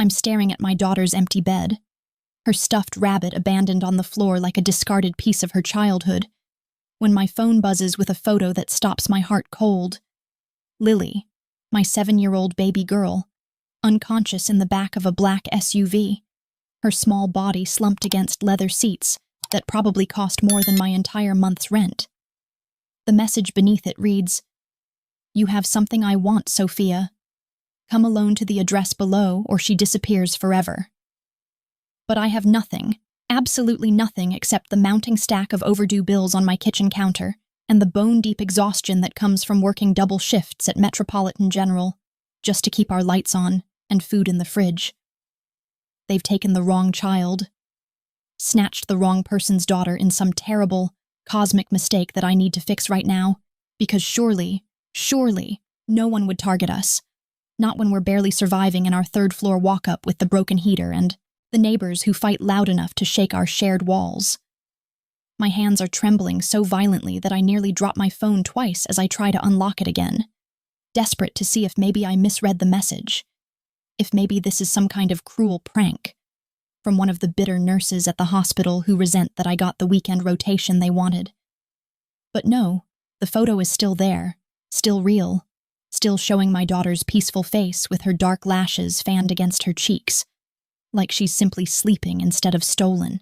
I'm staring at my daughter's empty bed, her stuffed rabbit abandoned on the floor like a discarded piece of her childhood, when my phone buzzes with a photo that stops my heart cold. Lily, my 7-year-old baby girl, unconscious in the back of a black SUV, her small body slumped against leather seats that probably cost more than my entire month's rent. The message beneath it reads, "You have something I want, Sophia. Come alone to the address below or she disappears forever." But I have nothing, absolutely nothing except the mounting stack of overdue bills on my kitchen counter and the bone-deep exhaustion that comes from working double shifts at Metropolitan General just to keep our lights on and food in the fridge. They've taken the wrong child, snatched the wrong person's daughter in some terrible, cosmic mistake that I need to fix right now, because surely, no one would target us. Not when we're barely surviving in our third-floor walk-up with the broken heater and the neighbors who fight loud enough to shake our shared walls. My hands are trembling so violently that I nearly drop my phone twice as I try to unlock it again, desperate to see if maybe I misread the message, if maybe this is some kind of cruel prank from one of the bitter nurses at the hospital who resent that I got the weekend rotation they wanted. But no, the photo is still there, still real, still showing my daughter's peaceful face with her dark lashes fanned against her cheeks, like she's simply sleeping instead of stolen.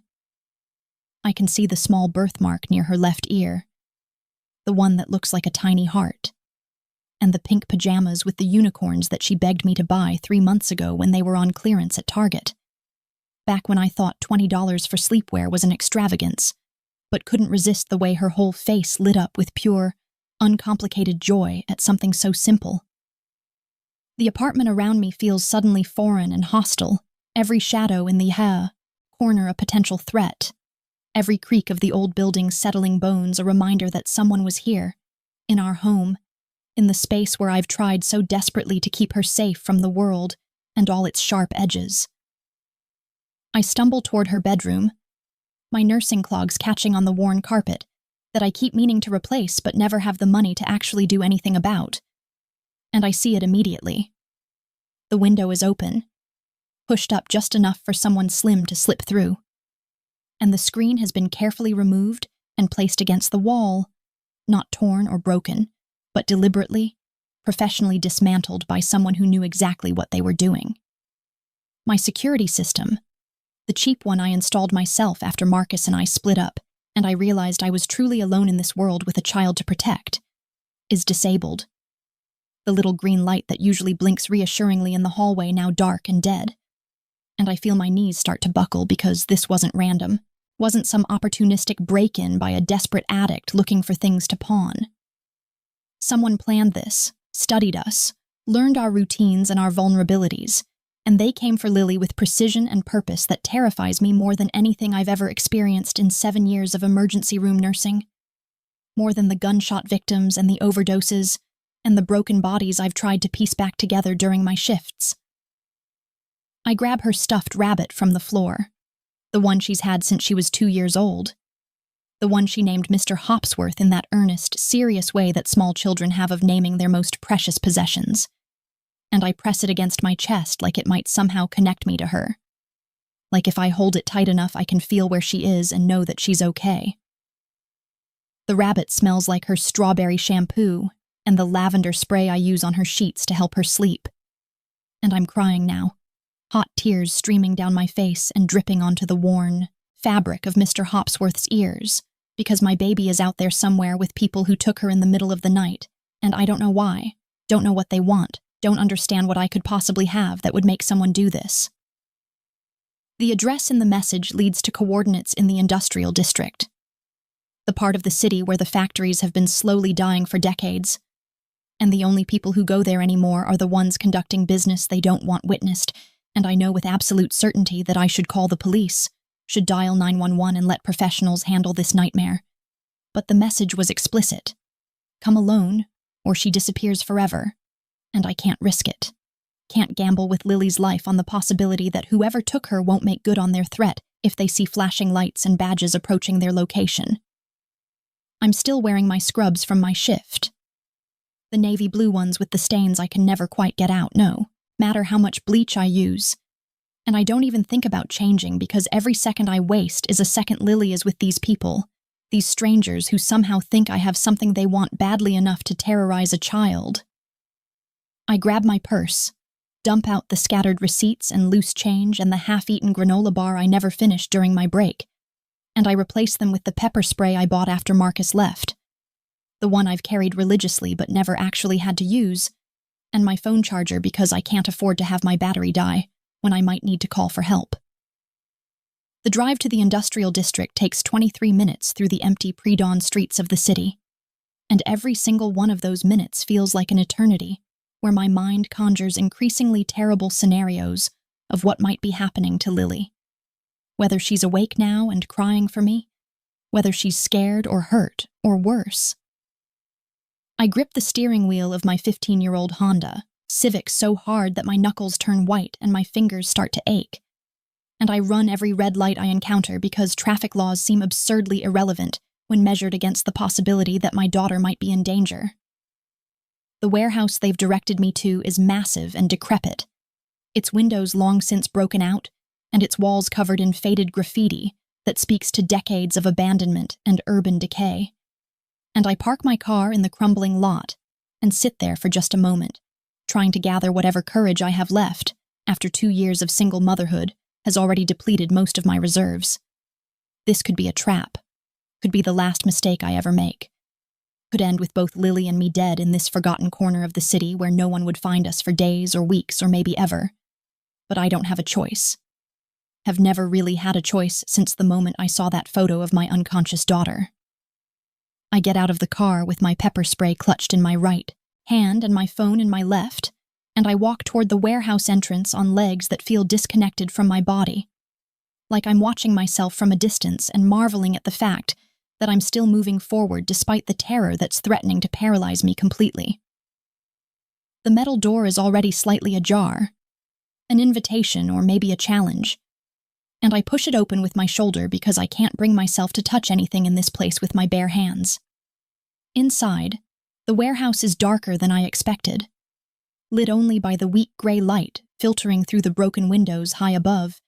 I can see the small birthmark near her left ear, the one that looks like a tiny heart, and the pink pajamas with the unicorns that she begged me to buy 3 months ago when they were on clearance at Target. Back when I thought $20 for sleepwear was an extravagance, but couldn't resist the way her whole face lit up with pure, uncomplicated joy at something so simple. The apartment around me feels suddenly foreign and hostile, every shadow in the corner a potential threat, every creak of the old building's settling bones a reminder that someone was here, in our home, in the space where I've tried so desperately to keep her safe from the world and all its sharp edges. I stumble toward her bedroom, my nursing clogs catching on the worn carpet that I keep meaning to replace but never have the money to actually do anything about. And I see it immediately. The window is open, pushed up just enough for someone slim to slip through, and the screen has been carefully removed and placed against the wall, not torn or broken, but deliberately, professionally dismantled by someone who knew exactly what they were doing. My security system, the cheap one I installed myself after Marcus and I split up, and I realized I was truly alone in this world with a child to protect, is disabled. The little green light that usually blinks reassuringly in the hallway now dark and dead. And I feel my knees start to buckle because this wasn't random, wasn't some opportunistic break-in by a desperate addict looking for things to pawn. Someone planned this, studied us, learned our routines and our vulnerabilities, and they came for Lily with precision and purpose that terrifies me more than anything I've ever experienced in 7 years of emergency room nursing. More than the gunshot victims and the overdoses, and the broken bodies I've tried to piece back together during my shifts. I grab her stuffed rabbit from the floor, the one she's had since she was 2 years old, the one she named Mr. Hopsworth in that earnest, serious way that small children have of naming their most precious possessions, and I press it against my chest like it might somehow connect me to her. Like if I hold it tight enough I can feel where she is and know that she's okay. The rabbit smells like her strawberry shampoo and the lavender spray I use on her sheets to help her sleep. And I'm crying now, hot tears streaming down my face and dripping onto the worn fabric of Mr. Hopsworth's ears, because my baby is out there somewhere with people who took her in the middle of the night, and I don't know why, don't know what they want, don't understand what I could possibly have that would make someone do this. The address in the message leads to coordinates in the industrial district, the part of the city where the factories have been slowly dying for decades, and the only people who go there anymore are the ones conducting business they don't want witnessed, and I know with absolute certainty that I should call the police, should dial 911 and let professionals handle this nightmare. But the message was explicit. Come alone, or she disappears forever. And I can't risk it. Can't gamble with Lily's life on the possibility that whoever took her won't make good on their threat if they see flashing lights and badges approaching their location. I'm still wearing my scrubs from my shift. The navy blue ones with the stains I can never quite get out, no matter how much bleach I use, And I don't even think about changing because every second I waste is a second Lily is with these people, these strangers who somehow think I have something they want badly enough to terrorize a child. I grab my purse, dump out the scattered receipts and loose change and the half-eaten granola bar I never finished during my break, and I replace them with the pepper spray I bought after Marcus left, the one I've carried religiously but never actually had to use, and my phone charger because I can't afford to have my battery die when I might need to call for help. The drive to the industrial district takes 23 minutes through the empty pre-dawn streets of the city, and every single one of those minutes feels like an eternity, where my mind conjures increasingly terrible scenarios of what might be happening to Lily. Whether she's awake now and crying for me, whether she's scared or hurt or worse. I grip the steering wheel of my 15-year-old Honda Civic so hard that my knuckles turn white and my fingers start to ache. And I run every red light I encounter because traffic laws seem absurdly irrelevant when measured against the possibility that my daughter might be in danger. The warehouse they've directed me to is massive and decrepit, its windows long since broken out, and its walls covered in faded graffiti that speaks to decades of abandonment and urban decay. And I park my car in the crumbling lot and sit there for just a moment, trying to gather whatever courage I have left after 2 years of single motherhood has already depleted most of my reserves. This could be a trap, could be the last mistake I ever make, could end with both Lily and me dead in this forgotten corner of the city where no one would find us for days or weeks or maybe ever. But I don't have a choice. Have never really had a choice since the moment I saw that photo of my unconscious daughter. I get out of the car with my pepper spray clutched in my right hand and my phone in my left, and I walk toward the warehouse entrance on legs that feel disconnected from my body, like I'm watching myself from a distance and marveling at the fact that I'm still moving forward despite the terror that's threatening to paralyze me completely. The metal door is already slightly ajar, an invitation or maybe a challenge, and I push it open with my shoulder because I can't bring myself to touch anything in this place with my bare hands. Inside, the warehouse is darker than I expected, lit only by the weak gray light filtering through the broken windows high above,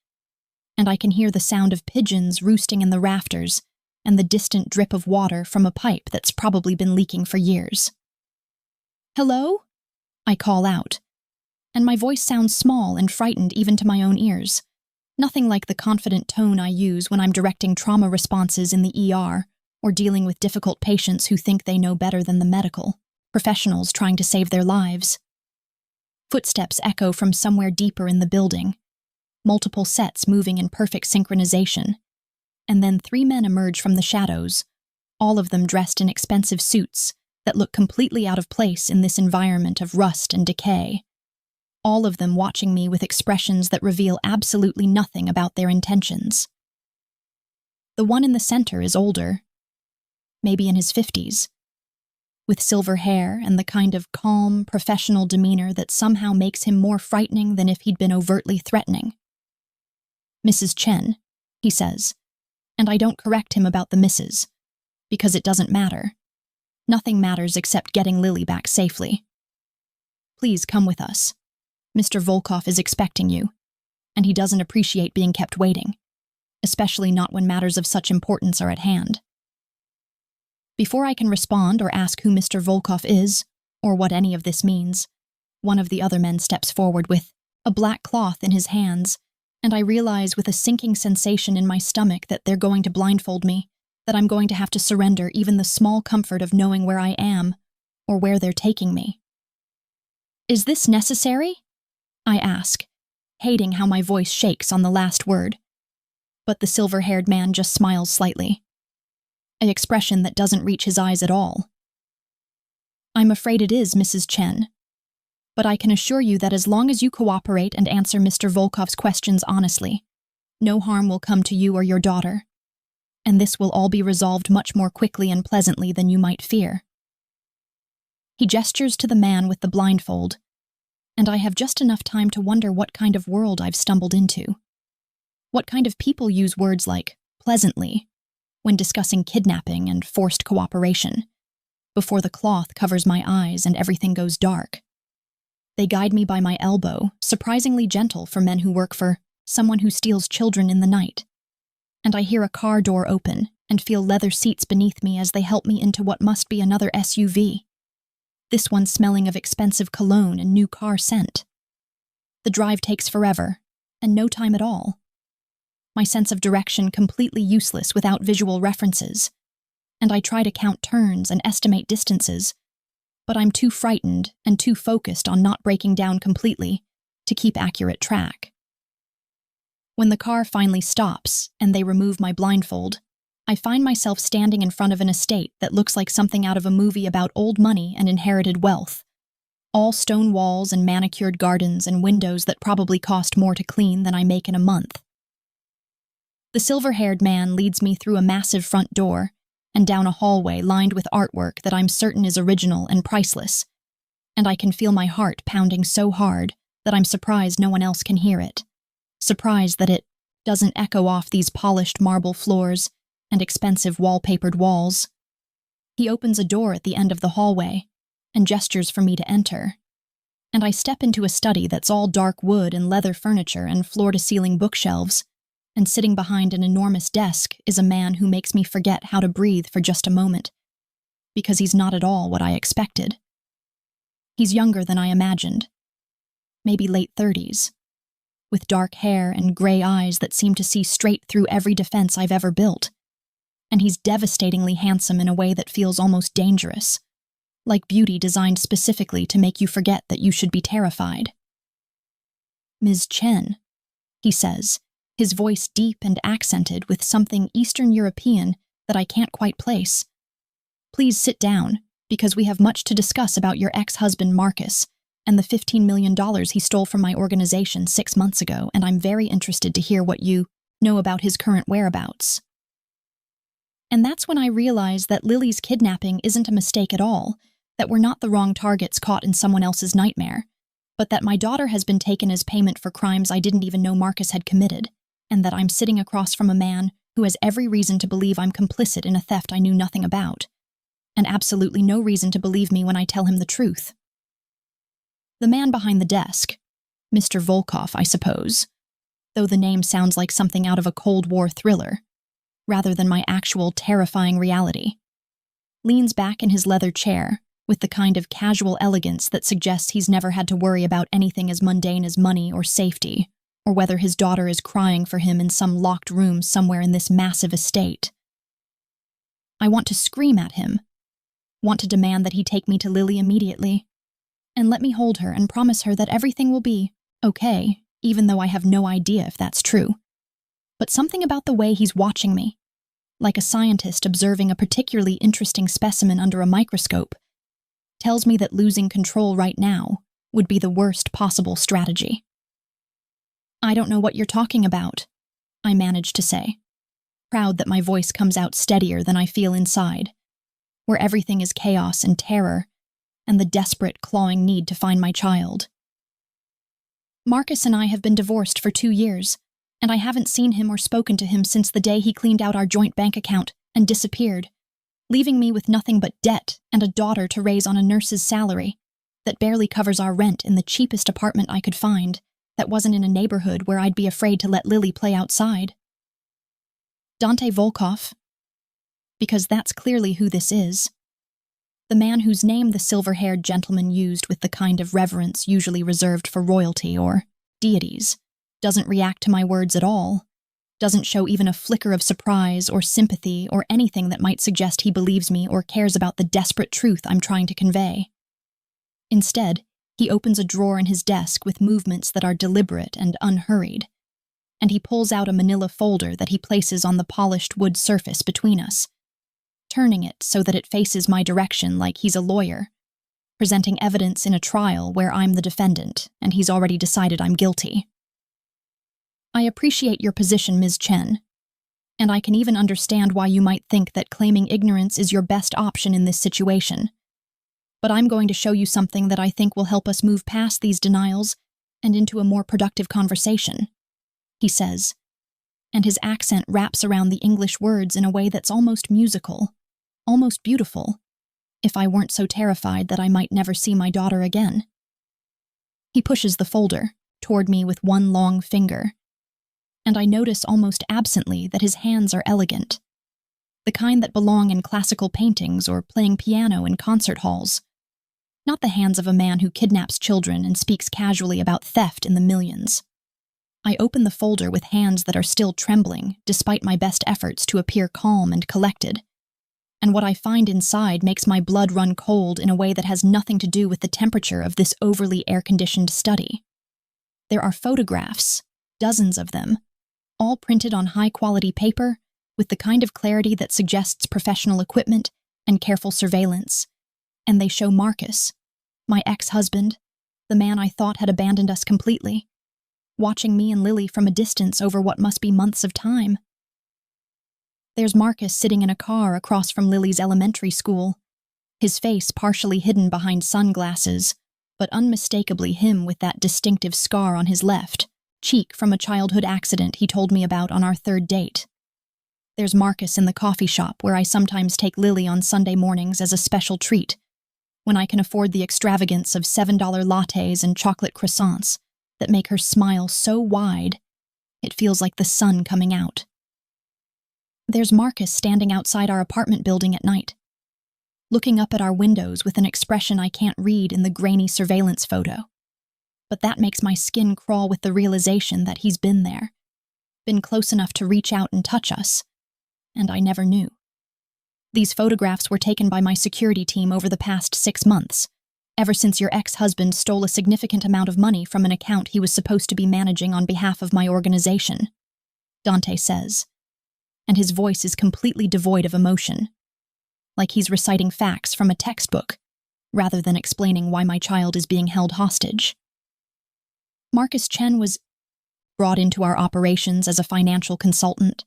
and I can hear the sound of pigeons roosting in the rafters and the distant drip of water from a pipe that's probably been leaking for years. "Hello?" I call out, and my voice sounds small and frightened even to my own ears, nothing like the confident tone I use when I'm directing trauma responses in the ER or dealing with difficult patients who think they know better than the medical professionals trying to save their lives. Footsteps echo from somewhere deeper in the building, multiple sets moving in perfect synchronization, and then 3 men emerge from the shadows, all of them dressed in expensive suits that look completely out of place in this environment of rust and decay, all of them watching me with expressions that reveal absolutely nothing about their intentions. The one in the center is older, maybe in his 50s, with silver hair and the kind of calm, professional demeanor that somehow makes him more frightening than if he'd been overtly threatening. "Mrs. Chen," he says, and I don't correct him about the Mrs., because it doesn't matter. Nothing matters except getting Lily back safely. "Please come with us. Mr. Volkov is expecting you, and he doesn't appreciate being kept waiting, especially not when matters of such importance are at hand." Before I can respond or ask who Mr. Volkov is, or what any of this means, one of the other men steps forward with a black cloth in his hands, and I realize with a sinking sensation in my stomach that they're going to blindfold me, that I'm going to have to surrender even the small comfort of knowing where I am, or where they're taking me. "Is this necessary?" I ask, hating how my voice shakes on the last word. But the silver-haired man just smiles slightly, an expression that doesn't reach his eyes at all. "I'm afraid it is, Mrs. Chen. But I can assure you that as long as you cooperate and answer Mr. Volkov's questions honestly, no harm will come to you or your daughter, and this will all be resolved much more quickly and pleasantly than you might fear." He gestures to the man with the blindfold, and I have just enough time to wonder what kind of world I've stumbled into. What kind of people use words like "pleasantly" when discussing kidnapping and forced cooperation, before the cloth covers my eyes and everything goes dark. They guide me by my elbow, surprisingly gentle for men who work for someone who steals children in the night. And I hear a car door open and feel leather seats beneath me as they help me into what must be another SUV. This one smelling of expensive cologne and new car scent. The drive takes forever, and no time at all. My sense of direction completely useless without visual references, and I try to count turns and estimate distances, but I'm too frightened and too focused on not breaking down completely to keep accurate track. When the car finally stops and they remove my blindfold, I find myself standing in front of an estate that looks like something out of a movie about old money and inherited wealth. All stone walls and manicured gardens and windows that probably cost more to clean than I make in a month. The silver-haired man leads me through a massive front door and down a hallway lined with artwork that I'm certain is original and priceless, and I can feel my heart pounding so hard that I'm surprised no one else can hear it, surprised that it doesn't echo off these polished marble floors and expensive wallpapered walls. He opens a door at the end of the hallway and gestures for me to enter, and I step into a study that's all dark wood and leather furniture and floor-to-ceiling bookshelves, and sitting behind an enormous desk is a man who makes me forget how to breathe for just a moment, because he's not at all what I expected. He's younger than I imagined, maybe late 30s, with dark hair and gray eyes that seem to see straight through every defense I've ever built, and he's devastatingly handsome in a way that feels almost dangerous, like beauty designed specifically to make you forget that you should be terrified. "Ms. Chen," he says, his voice deep and accented with something Eastern European that I can't quite place. "Please sit down, because we have much to discuss about your ex-husband Marcus and the $15 million he stole from my organization 6 months ago, and I'm very interested to hear what you know about his current whereabouts." And that's when I realize that Lily's kidnapping isn't a mistake at all, that we're not the wrong targets caught in someone else's nightmare, but that my daughter has been taken as payment for crimes I didn't even know Marcus had committed, and that I'm sitting across from a man who has every reason to believe I'm complicit in a theft I knew nothing about, and absolutely no reason to believe me when I tell him the truth. The man behind the desk, Mr. Volkov, I suppose, though the name sounds like something out of a Cold War thriller, rather than my actual terrifying reality, leans back in his leather chair with the kind of casual elegance that suggests he's never had to worry about anything as mundane as money or safety, or whether his daughter is crying for him in some locked room somewhere in this massive estate. I want to scream at him, want to demand that he take me to Lily immediately, and let me hold her and promise her that everything will be okay, even though I have no idea if that's true. But something about the way he's watching me, like a scientist observing a particularly interesting specimen under a microscope, tells me that losing control right now would be the worst possible strategy. "I don't know what you're talking about," I manage to say, proud that my voice comes out steadier than I feel inside, where everything is chaos and terror, and the desperate, clawing need to find my child. "Marcus and I have been divorced for 2 years, and I haven't seen him or spoken to him since the day he cleaned out our joint bank account and disappeared, leaving me with nothing but debt and a daughter to raise on a nurse's salary that barely covers our rent in the cheapest apartment I could find that wasn't in a neighborhood where I'd be afraid to let Lily play outside." Dante Volkov, because that's clearly who this is. The man whose name the silver-haired gentleman used with the kind of reverence usually reserved for royalty or deities, doesn't react to my words at all, doesn't show even a flicker of surprise or sympathy or anything that might suggest he believes me or cares about the desperate truth I'm trying to convey. Instead, he opens a drawer in his desk with movements that are deliberate and unhurried, and he pulls out a manila folder that he places on the polished wood surface between us, turning it so that it faces my direction like he's a lawyer, presenting evidence in a trial where I'm the defendant and he's already decided I'm guilty. "I appreciate your position, Ms. Chen, and I can even understand why you might think that claiming ignorance is your best option in this situation. But I'm going to show you something that I think will help us move past these denials and into a more productive conversation," he says, and his accent wraps around the English words in a way that's almost musical, almost beautiful, if I weren't so terrified that I might never see my daughter again. He pushes the folder toward me with one long finger, and I notice almost absently that his hands are elegant. The kind that belong in classical paintings or playing piano in concert halls. Not the hands of a man who kidnaps children and speaks casually about theft in the millions. I open the folder with hands that are still trembling, despite my best efforts to appear calm and collected. And what I find inside makes my blood run cold in a way that has nothing to do with the temperature of this overly air-conditioned study. There are photographs, dozens of them, all printed on high-quality paper with the kind of clarity that suggests professional equipment and careful surveillance. And they show Marcus, my ex-husband, the man I thought had abandoned us completely, watching me and Lily from a distance over what must be months of time. There's Marcus sitting in a car across from Lily's elementary school, his face partially hidden behind sunglasses, but unmistakably him with that distinctive scar on his left cheek from a childhood accident he told me about on our third date. There's Marcus in the coffee shop where I sometimes take Lily on Sunday mornings as a special treat, when I can afford the extravagance of $7 lattes and chocolate croissants that make her smile so wide, it feels like the sun coming out. There's Marcus standing outside our apartment building at night, looking up at our windows with an expression I can't read in the grainy surveillance photo. But that makes my skin crawl with the realization that he's been there, been close enough to reach out and touch us, and I never knew. These photographs were taken by my security team over the past 6 months, ever since your ex-husband stole a significant amount of money from an account he was supposed to be managing on behalf of my organization, Dante says, and his voice is completely devoid of emotion, like he's reciting facts from a textbook, rather than explaining why my child is being held hostage. Marcus Chen was brought into our operations as a financial consultant,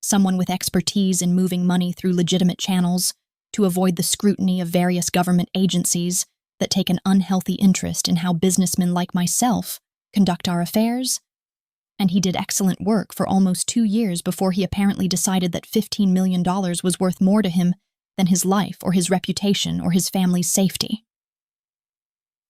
someone with expertise in moving money through legitimate channels to avoid the scrutiny of various government agencies that take an unhealthy interest in how businessmen like myself conduct our affairs. And he did excellent work for almost 2 years before he apparently decided that $15 million was worth more to him than his life or his reputation or his family's safety.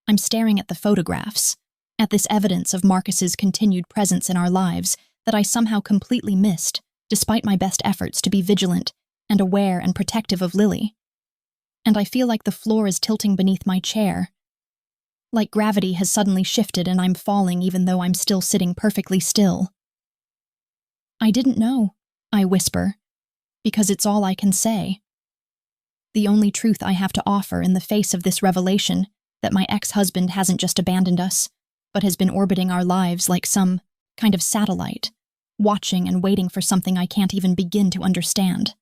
I'm staring at the photographs, at this evidence of Marcus's continued presence in our lives that I somehow completely missed, despite my best efforts to be vigilant and aware and protective of Lily. And I feel like the floor is tilting beneath my chair, like gravity has suddenly shifted and I'm falling even though I'm still sitting perfectly still. I didn't know, I whisper, because it's all I can say. The only truth I have to offer in the face of this revelation that my ex-husband hasn't just abandoned us, but has been orbiting our lives like some kind of satellite, watching and waiting for something I can't even begin to understand.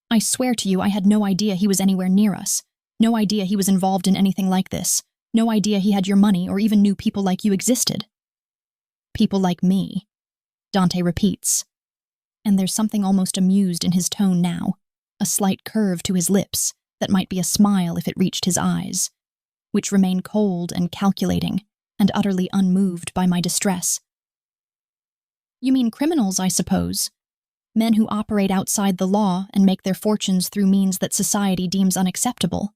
I swear to you I had no idea he was anywhere near us, no idea he was involved in anything like this, no idea he had your money or even knew people like you existed. People like me, Dante repeats, and there's something almost amused in his tone now, a slight curve to his lips that might be a smile if it reached his eyes, which remain cold and calculating and utterly unmoved by my distress. You mean criminals, I suppose? Men who operate outside the law and make their fortunes through means that society deems unacceptable.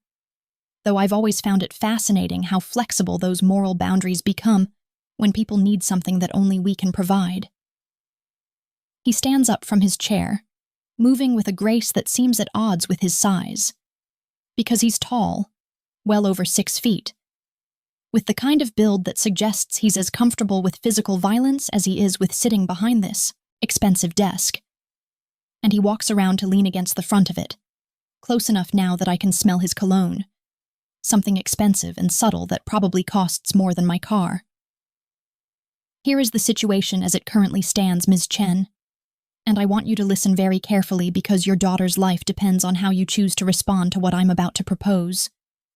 Though I've always found it fascinating how flexible those moral boundaries become when people need something that only we can provide. He stands up from his chair, moving with a grace that seems at odds with his size. Because he's tall, well over 6 feet, with the kind of build that suggests he's as comfortable with physical violence as he is with sitting behind this expensive desk. And he walks around to lean against the front of it, close enough now that I can smell his cologne, something expensive and subtle that probably costs more than my car. Here is the situation as it currently stands, Ms. Chen, and I want you to listen very carefully because your daughter's life depends on how you choose to respond to what I'm about to propose,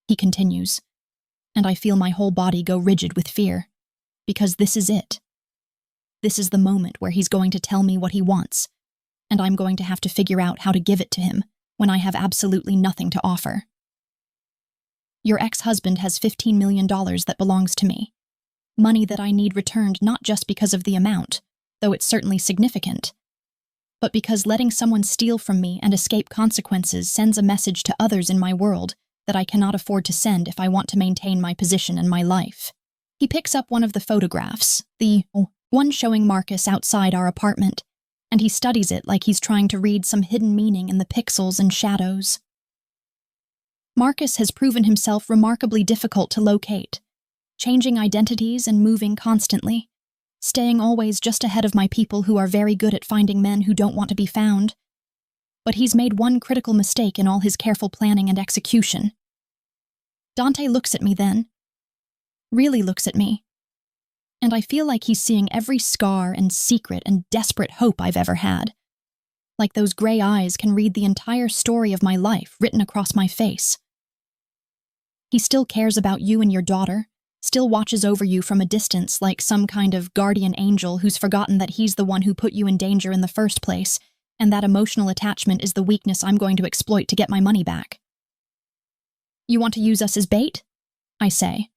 he continues, and I feel my whole body go rigid with fear, because this is it. This is the moment where he's going to tell me what he wants, and I'm going to have to figure out how to give it to him when I have absolutely nothing to offer. Your ex-husband has $15 million that belongs to me, money that I need returned not just because of the amount, though it's certainly significant, but because letting someone steal from me and escape consequences sends a message to others in my world that I cannot afford to send if I want to maintain my position and my life. He picks up one of the photographs, the One showing Marcus outside our apartment, and he studies it like he's trying to read some hidden meaning in the pixels and shadows. Marcus has proven himself remarkably difficult to locate, changing identities and moving constantly, staying always just ahead of my people who are very good at finding men who don't want to be found. But he's made one critical mistake in all his careful planning and execution. Dante looks at me then, really looks at me, and I feel like he's seeing every scar and secret and desperate hope I've ever had. Like those gray eyes can read the entire story of my life written across my face. He still cares about you and your daughter, still watches over you from a distance like some kind of guardian angel who's forgotten that he's the one who put you in danger in the first place, and that emotional attachment is the weakness I'm going to exploit to get my money back. You want to use us as bait? I say.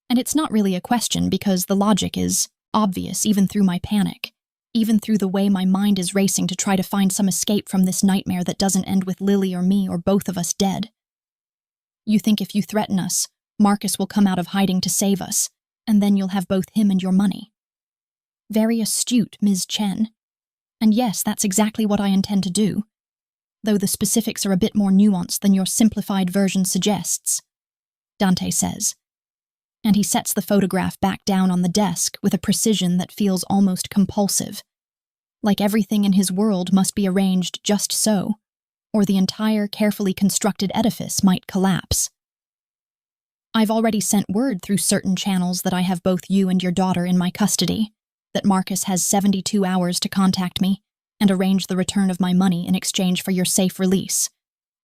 And it's not really a question because the logic is obvious even through my panic, even through the way my mind is racing to try to find some escape from this nightmare that doesn't end with Lily or me or both of us dead. You think if you threaten us, Marcus will come out of hiding to save us, and then you'll have both him and your money. Very astute, Ms. Chen. And yes, that's exactly what I intend to do, though the specifics are a bit more nuanced than your simplified version suggests, Dante says. And he sets the photograph back down on the desk with a precision that feels almost compulsive, like everything in his world must be arranged just so, or the entire carefully constructed edifice might collapse. I've already sent word through certain channels that I have both you and your daughter in my custody, that Marcus has 72 hours to contact me and arrange the return of my money in exchange for your safe release.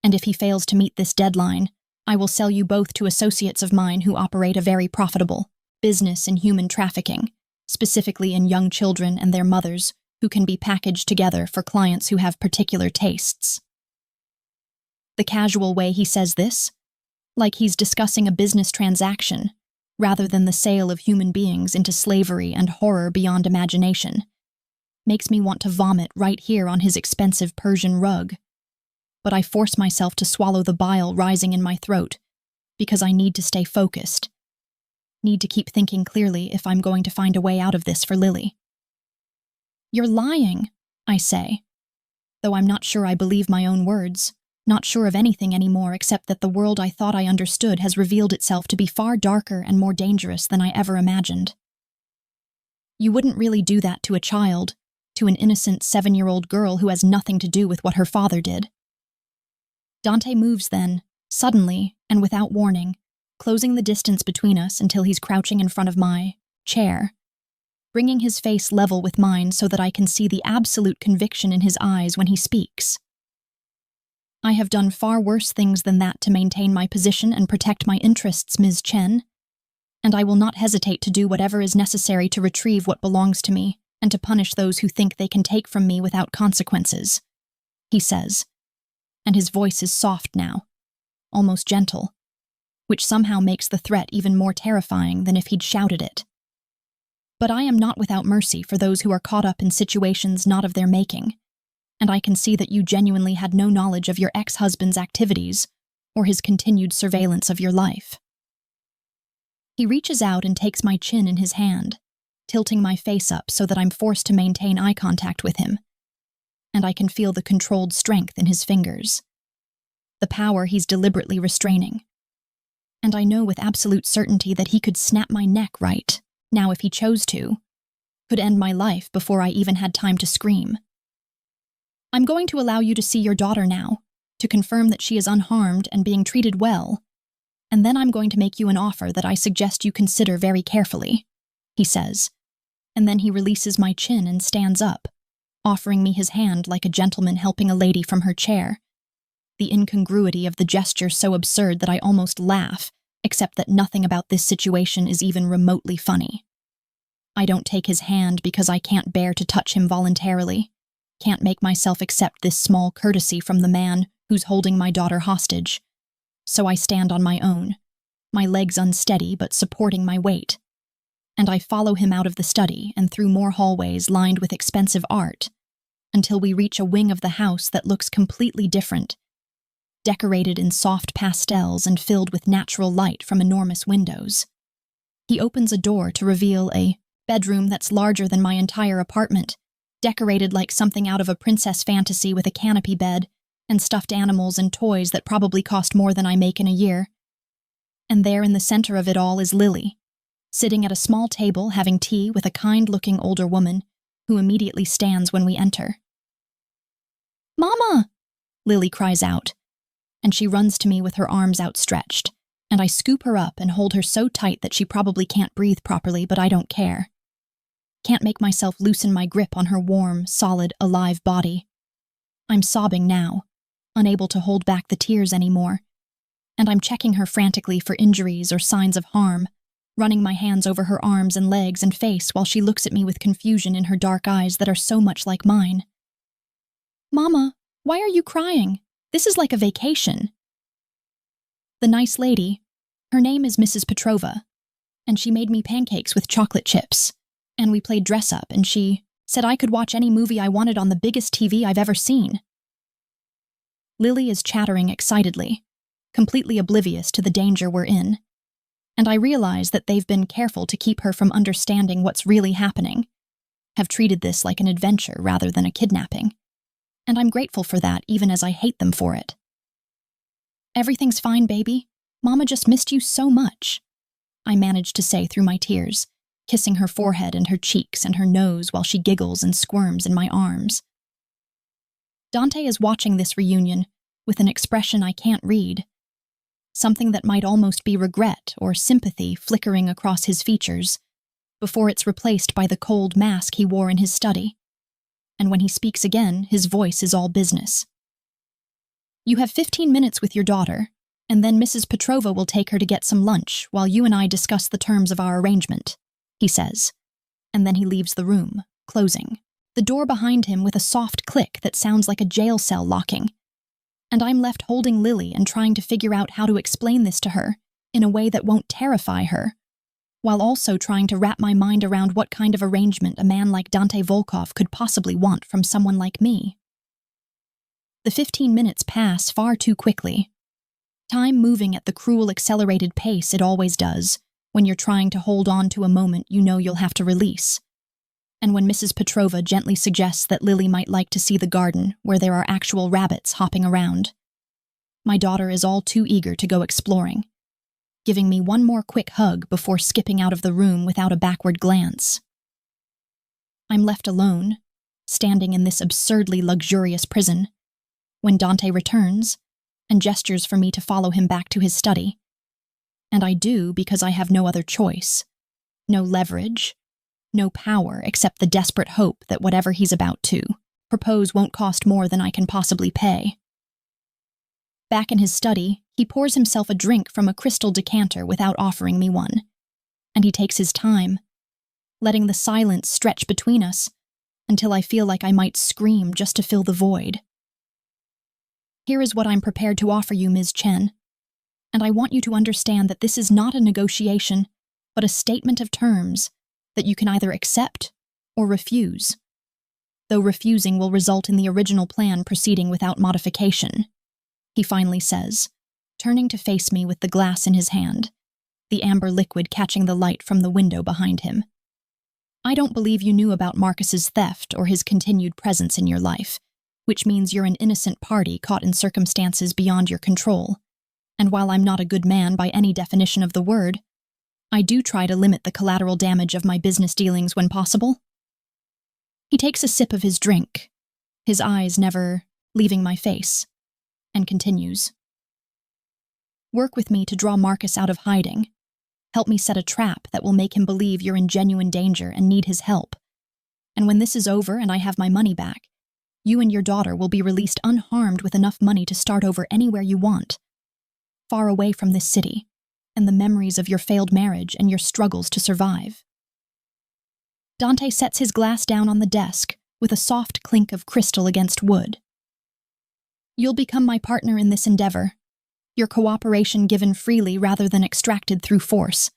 And if he fails to meet this deadline, I will sell you both to associates of mine who operate a very profitable business in human trafficking, specifically in young children and their mothers, who can be packaged together for clients who have particular tastes. The casual way he says this, like he's discussing a business transaction, rather than the sale of human beings into slavery and horror beyond imagination, makes me want to vomit right here on his expensive Persian rug. But I force myself to swallow the bile rising in my throat, because I need to stay focused. Need to keep thinking clearly if I'm going to find a way out of this for Lily. You're lying, I say, though I'm not sure I believe my own words, not sure of anything anymore except that the world I thought I understood has revealed itself to be far darker and more dangerous than I ever imagined. You wouldn't really do that to a child, to an innocent 7-year-old girl who has nothing to do with what her father did. Dante moves then, suddenly and without warning, closing the distance between us until he's crouching in front of my chair, bringing his face level with mine so that I can see the absolute conviction in his eyes when he speaks. I have done far worse things than that to maintain my position and protect my interests, Ms. Chen, and I will not hesitate to do whatever is necessary to retrieve what belongs to me and to punish those who think they can take from me without consequences, he says, and his voice is soft now, almost gentle, which somehow makes the threat even more terrifying than if he'd shouted it. But I am not without mercy for those who are caught up in situations not of their making, and I can see that you genuinely had no knowledge of your ex-husband's activities or his continued surveillance of your life. He reaches out and takes my chin in his hand, tilting my face up so that I'm forced to maintain eye contact with him, and I can feel the controlled strength in his fingers, the power he's deliberately restraining. And I know with absolute certainty that he could snap my neck right now if he chose to, could end my life before I even had time to scream. I'm going to allow you to see your daughter now, to confirm that she is unharmed and being treated well, and then I'm going to make you an offer that I suggest you consider very carefully, he says, and then he releases my chin and stands up, offering me his hand like a gentleman helping a lady from her chair. The incongruity of the gesture so absurd that I almost laugh, except that nothing about this situation is even remotely funny. I don't take his hand because I can't bear to touch him voluntarily, can't make myself accept this small courtesy from the man who's holding my daughter hostage. So I stand on my own, my legs unsteady but supporting my weight, and I follow him out of the study and through more hallways lined with expensive art, until we reach a wing of the house that looks completely different, decorated in soft pastels and filled with natural light from enormous windows. He opens a door to reveal a bedroom that's larger than my entire apartment, decorated like something out of a princess fantasy with a canopy bed and stuffed animals and toys that probably cost more than I make in a year. And there in the center of it all is Lily, sitting at a small table having tea with a kind-looking older woman who immediately stands when we enter. "Mama!" Lily cries out, and she runs to me with her arms outstretched, and I scoop her up and hold her so tight that she probably can't breathe properly, but I don't care. Can't make myself loosen my grip on her warm, solid, alive body. I'm sobbing now, unable to hold back the tears anymore, and I'm checking her frantically for injuries or signs of harm, running my hands over her arms and legs and face while she looks at me with confusion in her dark eyes that are so much like mine. "Mama, why are you crying? This is like a vacation." The nice lady, her name is Mrs. Petrova, and she made me pancakes with chocolate chips, and we played dress-up, and she said I could watch any movie I wanted on the biggest TV I've ever seen. Lily is chattering excitedly, completely oblivious to the danger we're in, and I realize that they've been careful to keep her from understanding what's really happening, have treated this like an adventure rather than a kidnapping, and I'm grateful for that even as I hate them for it. "Everything's fine, baby. Mama just missed you so much," I manage to say through my tears, kissing her forehead and her cheeks and her nose while she giggles and squirms in my arms. Dante is watching this reunion with an expression I can't read, something that might almost be regret or sympathy flickering across his features, before it's replaced by the cold mask he wore in his study. And when he speaks again, his voice is all business. "You have 15 minutes with your daughter, and then Mrs. Petrova will take her to get some lunch while you and I discuss the terms of our arrangement," he says, and then he leaves the room, closing the door behind him with a soft click that sounds like a jail cell locking. And I'm left holding Lily and trying to figure out how to explain this to her in a way that won't terrify her, while also trying to wrap my mind around what kind of arrangement a man like Dante Volkov could possibly want from someone like me. The 15 minutes pass far too quickly, time moving at the cruel accelerated pace it always does when you're trying to hold on to a moment you know you'll have to release. And when Mrs. Petrova gently suggests that Lily might like to see the garden where there are actual rabbits hopping around, my daughter is all too eager to go exploring, giving me one more quick hug before skipping out of the room without a backward glance. I'm left alone, standing in this absurdly luxurious prison, when Dante returns and gestures for me to follow him back to his study. And I do because I have no other choice, no leverage, no power except the desperate hope that whatever he's about to propose won't cost more than I can possibly pay. Back in his study, he pours himself a drink from a crystal decanter without offering me one, and he takes his time, letting the silence stretch between us until I feel like I might scream just to fill the void. "Here is what I'm prepared to offer you, Ms. Chen, and I want you to understand that this is not a negotiation, but a statement of terms that you can either accept or refuse, though refusing will result in the original plan proceeding without modification," he finally says, turning to face me with the glass in his hand, the amber liquid catching the light from the window behind him. "I don't believe you knew about Marcus's theft or his continued presence in your life, which means you're an innocent party caught in circumstances beyond your control, and while I'm not a good man by any definition of the word, I do try to limit the collateral damage of my business dealings when possible." He takes a sip of his drink, his eyes never leaving my face, and continues. "Work with me to draw Marcus out of hiding. Help me set a trap that will make him believe you're in genuine danger and need his help. And when this is over and I have my money back, you and your daughter will be released unharmed with enough money to start over anywhere you want, far away from this city and the memories of your failed marriage and your struggles to survive." Dante sets his glass down on the desk with a soft clink of crystal against wood. "You'll become my partner in this endeavor, your cooperation given freely rather than extracted through force,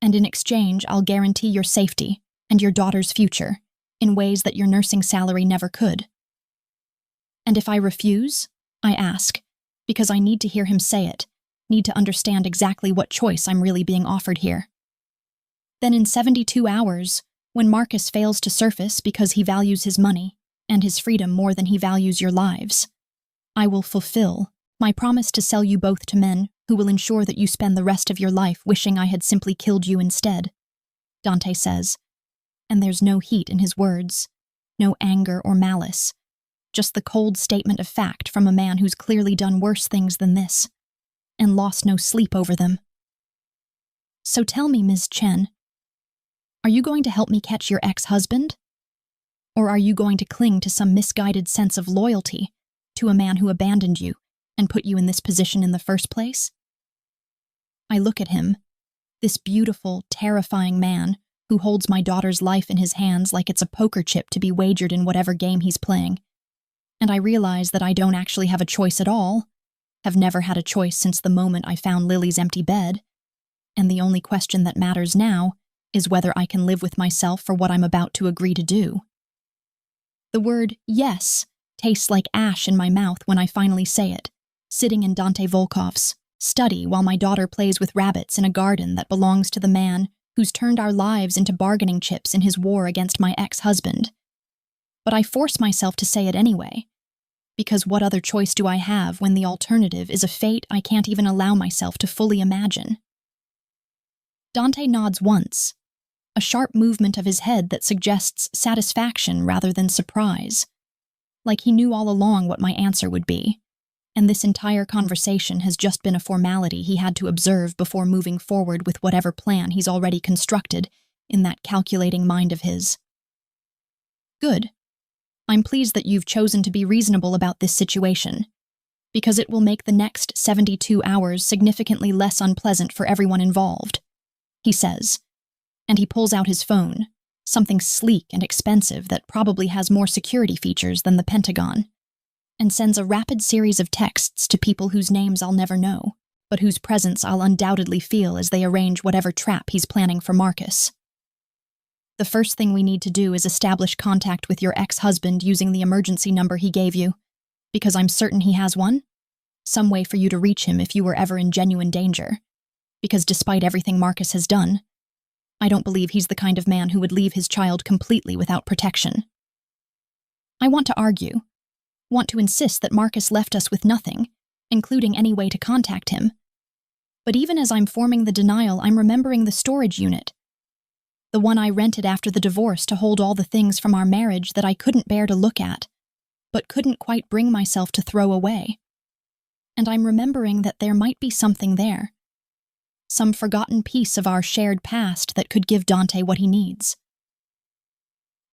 and in exchange I'll guarantee your safety and your daughter's future in ways that your nursing salary never could." "And if I refuse?" I ask, because I need to hear him say it, need to understand exactly what choice I'm really being offered here. "Then in 72 hours, When Marcus fails to surface because he values his money and his freedom more than he values your lives, I will fulfill my promise to sell you both to men who will ensure that you spend the rest of your life wishing I had simply killed you instead, Dante says, and there's no heat in his words, no anger or malice, just the cold statement of fact from a man who's clearly done worse things than this, and lost no sleep over them. So tell me, Ms. Chen, are you going to help me catch your ex-husband? Or are you going to cling to some misguided sense of loyalty to a man who abandoned you and put you in this position in the first place? I look at him, this beautiful, terrifying man who holds my daughter's life in his hands like it's a poker chip to be wagered in whatever game he's playing, and I realize that I don't actually have a choice at all, have never had a choice since the moment I found Lily's empty bed, and the only question that matters now is whether I can live with myself for what I'm about to agree to do. The word yes tastes like ash in my mouth when I finally say it, sitting in Dante Volkov's study while my daughter plays with rabbits in a garden that belongs to the man who's turned our lives into bargaining chips in his war against my ex-husband. But I force myself to say it anyway, because what other choice do I have when the alternative is a fate I can't even allow myself to fully imagine? Dante nods once, a sharp movement of his head that suggests satisfaction rather than surprise, like he knew all along what my answer would be, and this entire conversation has just been a formality he had to observe before moving forward with whatever plan he's already constructed in that calculating mind of his. Good. I'm pleased that you've chosen to be reasonable about this situation, because it will make the next 72 hours significantly less unpleasant for everyone involved, he says, and he pulls out his phone, something sleek and expensive that probably has more security features than the Pentagon, and sends a rapid series of texts to people whose names I'll never know, but whose presence I'll undoubtedly feel as they arrange whatever trap he's planning for Marcus. The first thing we need to do is establish contact with your ex-husband using the emergency number he gave you, because I'm certain he has one. Some way for you to reach him if you were ever in genuine danger, because despite everything Marcus has done, I don't believe he's the kind of man who would leave his child completely without protection. I want to argue, want to insist that Marcus left us with nothing, including any way to contact him. But even as I'm forming the denial, I'm remembering the storage unit, the one I rented after the divorce to hold all the things from our marriage that I couldn't bear to look at, but couldn't quite bring myself to throw away. And I'm remembering that there might be something there, some forgotten piece of our shared past that could give Dante what he needs.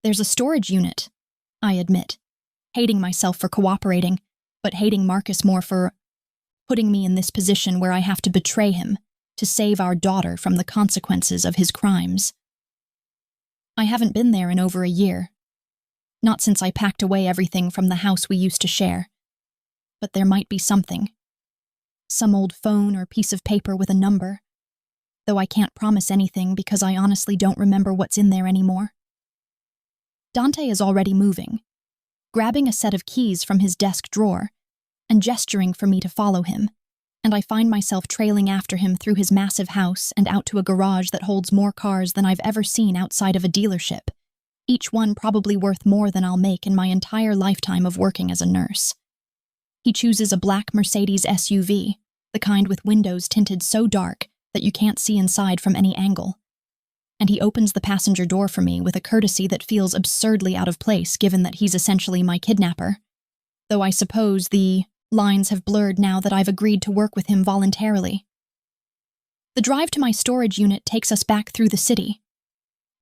There's a storage unit, I admit, hating myself for cooperating, but hating Marcus more for putting me in this position where I have to betray him to save our daughter from the consequences of his crimes. I haven't been there in over a year, not since I packed away everything from the house we used to share. But there might be something. Some old phone or piece of paper with a number, though I can't promise anything because I honestly don't remember what's in there anymore. Dante is already moving, grabbing a set of keys from his desk drawer and gesturing for me to follow him, and I find myself trailing after him through his massive house and out to a garage that holds more cars than I've ever seen outside of a dealership, each one probably worth more than I'll make in my entire lifetime of working as a nurse. He chooses a black Mercedes SUV, the kind with windows tinted so dark that you can't see inside from any angle, and he opens the passenger door for me with a courtesy that feels absurdly out of place given that he's essentially my kidnapper, though I suppose the lines have blurred now that I've agreed to work with him voluntarily. The drive to my storage unit takes us back through the city,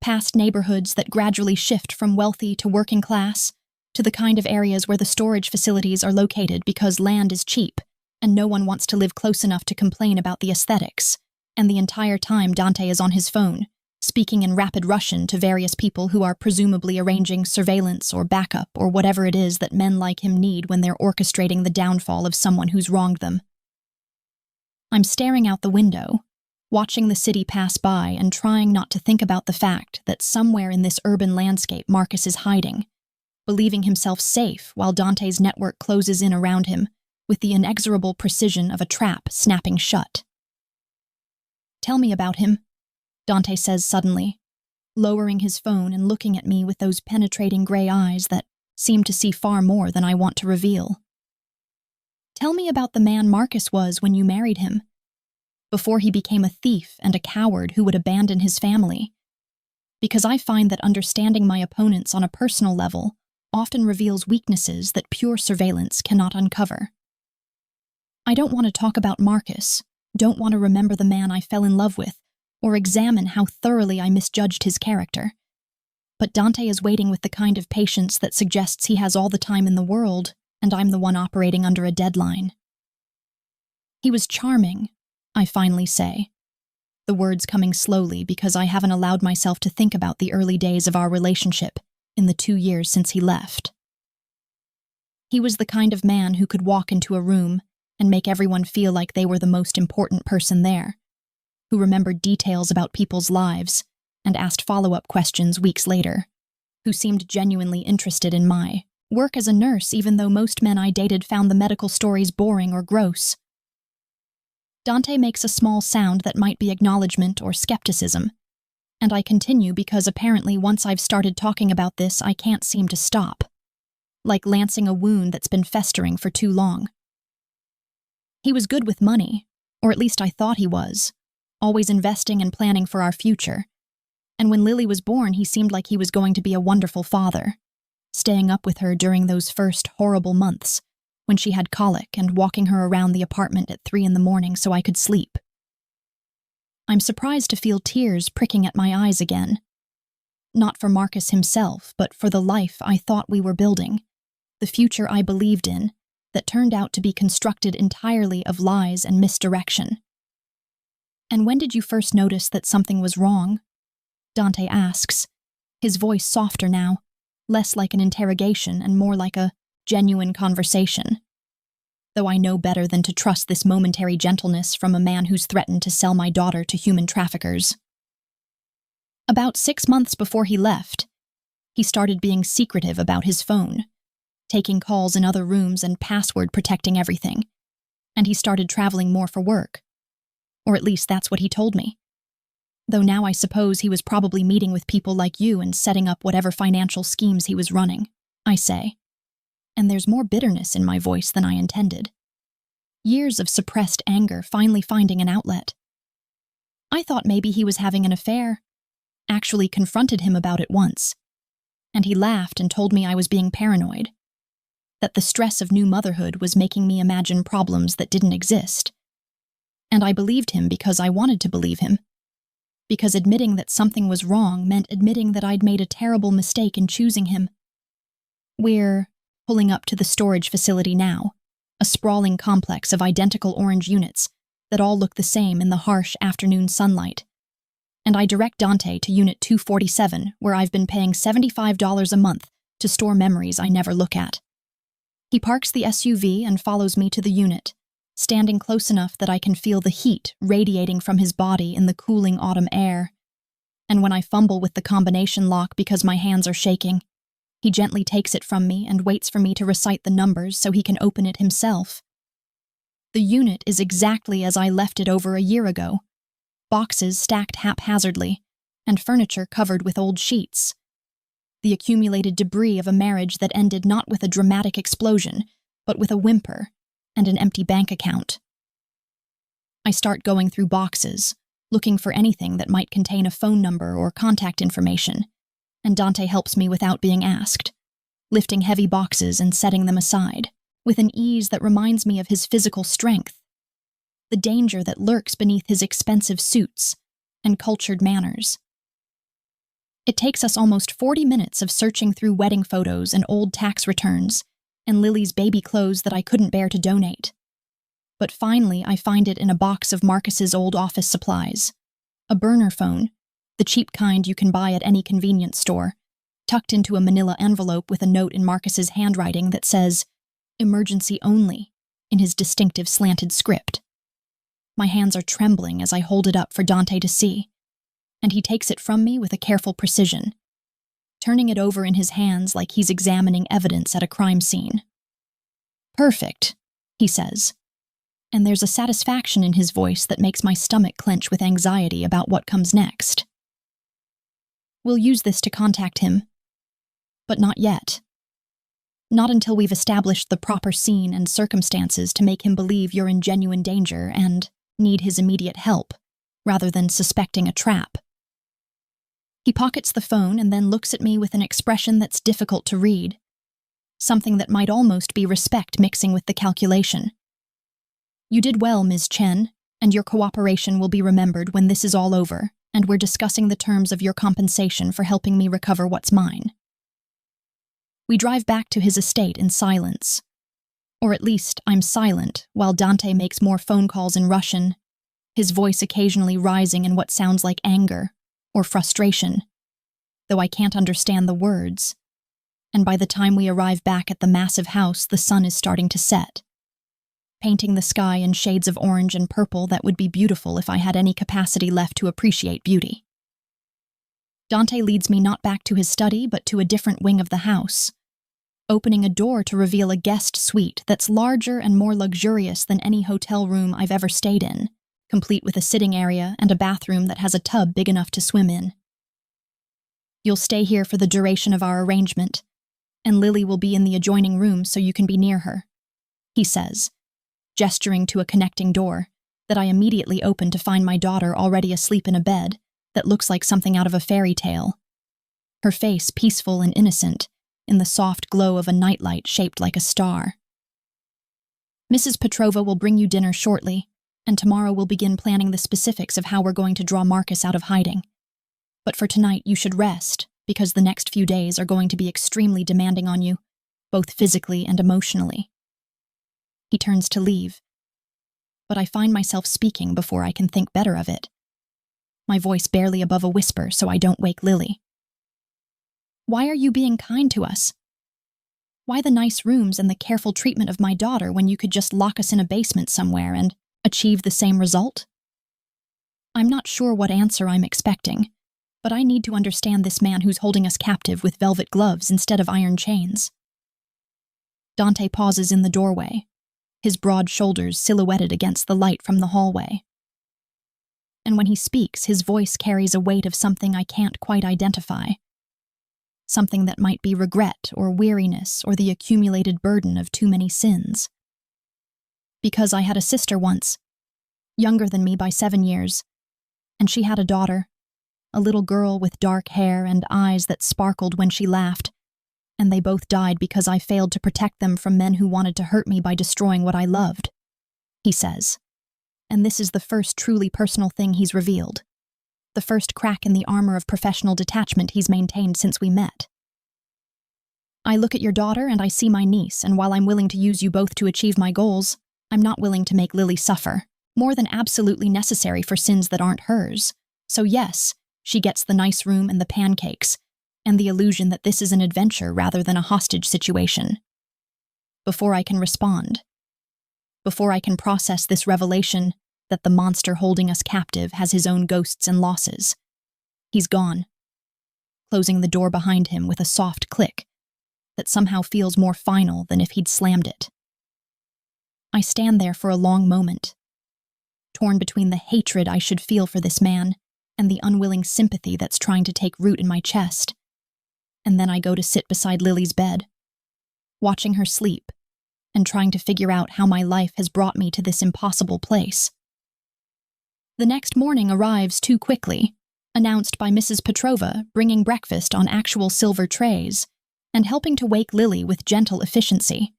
past neighborhoods that gradually shift from wealthy to working class, to the kind of areas where the storage facilities are located because land is cheap and no one wants to live close enough to complain about the aesthetics, and the entire time Dante is on his phone, speaking in rapid Russian to various people who are presumably arranging surveillance or backup or whatever it is that men like him need when they're orchestrating the downfall of someone who's wronged them. I'm staring out the window, watching the city pass by and trying not to think about the fact that somewhere in this urban landscape Marcus is hiding, believing himself safe while Dante's network closes in around him with the inexorable precision of a trap snapping shut. Tell me about him, Dante says suddenly, lowering his phone and looking at me with those penetrating gray eyes that seem to see far more than I want to reveal. Tell me about the man Marcus was when you married him, before he became a thief and a coward who would abandon his family. Because I find that understanding my opponents on a personal level often reveals weaknesses that pure surveillance cannot uncover. I don't want to talk about Marcus, don't want to remember the man I fell in love with, or examine how thoroughly I misjudged his character. But Dante is waiting with the kind of patience that suggests he has all the time in the world, and I'm the one operating under a deadline. He was charming, I finally say, the words coming slowly because I haven't allowed myself to think about the early days of our relationship in the 2 years since he left. He was the kind of man who could walk into a room and make everyone feel like they were the most important person there, who remembered details about people's lives and asked follow-up questions weeks later, who seemed genuinely interested in my work as a nurse even though most men I dated found the medical stories boring or gross. Dante makes a small sound that might be acknowledgement or skepticism, and I continue because apparently once I've started talking about this I can't seem to stop, like lancing a wound that's been festering for too long. He was good with money, or at least I thought he was, always investing and planning for our future, and when Lily was born he seemed like he was going to be a wonderful father, staying up with her during those first horrible months, when she had colic and walking her around the apartment at 3 a.m. so I could sleep. I'm surprised to feel tears pricking at my eyes again. Not for Marcus himself, but for the life I thought we were building, the future I believed in, that turned out to be constructed entirely of lies and misdirection. And when did you first notice that something was wrong? Dante asks, his voice softer now, less like an interrogation and more like a genuine conversation. Though I know better than to trust this momentary gentleness from a man who's threatened to sell my daughter to human traffickers. About 6 months before he left, he started being secretive about his phone, taking calls in other rooms and password protecting everything, and he started traveling more for work. Or at least that's what he told me. Though now I suppose he was probably meeting with people like you and setting up whatever financial schemes he was running, I say. And there's more bitterness in my voice than I intended. Years of suppressed anger finally finding an outlet. I thought maybe he was having an affair. Actually confronted him about it once. And he laughed and told me I was being paranoid. That the stress of new motherhood was making me imagine problems that didn't exist. And I believed him because I wanted to believe him. Because admitting that something was wrong meant admitting that I'd made a terrible mistake in choosing him. We're pulling up to the storage facility now, a sprawling complex of identical orange units that all look the same in the harsh afternoon sunlight. And I direct Dante to Unit 247, where I've been paying $75 a month to store memories I never look at. He parks the SUV and follows me to the unit, standing close enough that I can feel the heat radiating from his body in the cooling autumn air. And when I fumble with the combination lock because my hands are shaking, he gently takes it from me and waits for me to recite the numbers so he can open it himself. The unit is exactly as I left it over a year ago, boxes stacked haphazardly, and furniture covered with old sheets. The accumulated debris of a marriage that ended not with a dramatic explosion, but with a whimper and an empty bank account. I start going through boxes, looking for anything that might contain a phone number or contact information, and Dante helps me without being asked, lifting heavy boxes and setting them aside, with an ease that reminds me of his physical strength, the danger that lurks beneath his expensive suits and cultured manners. It takes us almost 40 minutes of searching through wedding photos and old tax returns and Lily's baby clothes that I couldn't bear to donate. But finally, I find it in a box of Marcus's old office supplies, a burner phone, the cheap kind you can buy at any convenience store, tucked into a manila envelope with a note in Marcus's handwriting that says, "Emergency only," in his distinctive slanted script. My hands are trembling as I hold it up for Dante to see, and he takes it from me with a careful precision, turning it over in his hands like he's examining evidence at a crime scene. "Perfect," he says, and there's a satisfaction in his voice that makes my stomach clench with anxiety about what comes next. We'll use this to contact him. But not yet. Not until we've established the proper scene and circumstances to make him believe you're in genuine danger and need his immediate help, rather than suspecting a trap. He pockets the phone and then looks at me with an expression that's difficult to read, something that might almost be respect mixing with the calculation. You did well, Ms. Chen, and your cooperation will be remembered when this is all over, and we're discussing the terms of your compensation for helping me recover what's mine. We drive back to his estate in silence. Or at least, I'm silent, while Dante makes more phone calls in Russian, his voice occasionally rising in what sounds like anger or frustration, though I can't understand the words. And by the time we arrive back at the massive house, the sun is starting to set, painting the sky in shades of orange and purple that would be beautiful if I had any capacity left to appreciate beauty. Dante leads me not back to his study, but to a different wing of the house, opening a door to reveal a guest suite that's larger and more luxurious than any hotel room I've ever stayed in, complete with a sitting area and a bathroom that has a tub big enough to swim in. You'll stay here for the duration of our arrangement, and Lily will be in the adjoining room so you can be near her, he says, gesturing to a connecting door that I immediately open to find my daughter already asleep in a bed that looks like something out of a fairy tale, her face peaceful and innocent in the soft glow of a nightlight shaped like a star. Mrs. Petrova will bring you dinner shortly, and tomorrow we'll begin planning the specifics of how we're going to draw Marcus out of hiding. But for tonight, you should rest, because the next few days are going to be extremely demanding on you, both physically and emotionally. He turns to leave, but I find myself speaking before I can think better of it, my voice barely above a whisper so I don't wake Lily. Why are you being kind to us? Why the nice rooms and the careful treatment of my daughter when you could just lock us in a basement somewhere and achieve the same result? I'm not sure what answer I'm expecting, but I need to understand this man who's holding us captive with velvet gloves instead of iron chains. Dante pauses in the doorway, his broad shoulders silhouetted against the light from the hallway. And when he speaks, his voice carries a weight of something I can't quite identify. Something that might be regret or weariness or the accumulated burden of too many sins. Because I had a sister once, younger than me by 7 years, and she had a daughter, a little girl with dark hair and eyes that sparkled when she laughed, and they both died because I failed to protect them from men who wanted to hurt me by destroying what I loved, he says. And this is the first truly personal thing he's revealed. The first crack in the armor of professional detachment he's maintained since we met. I look at your daughter and I see my niece, and while I'm willing to use you both to achieve my goals, I'm not willing to make Lily suffer, more than absolutely necessary for sins that aren't hers. So yes, she gets the nice room and the pancakes, and the illusion that this is an adventure rather than a hostage situation. Before I can respond, before I can process this revelation that the monster holding us captive has his own ghosts and losses, he's gone, closing the door behind him with a soft click that somehow feels more final than if he'd slammed it. I stand there for a long moment, torn between the hatred I should feel for this man and the unwilling sympathy that's trying to take root in my chest. And then I go to sit beside Lily's bed, watching her sleep and trying to figure out how my life has brought me to this impossible place. The next morning arrives too quickly, announced by Mrs. Petrova bringing breakfast on actual silver trays and helping to wake Lily with gentle efficiency.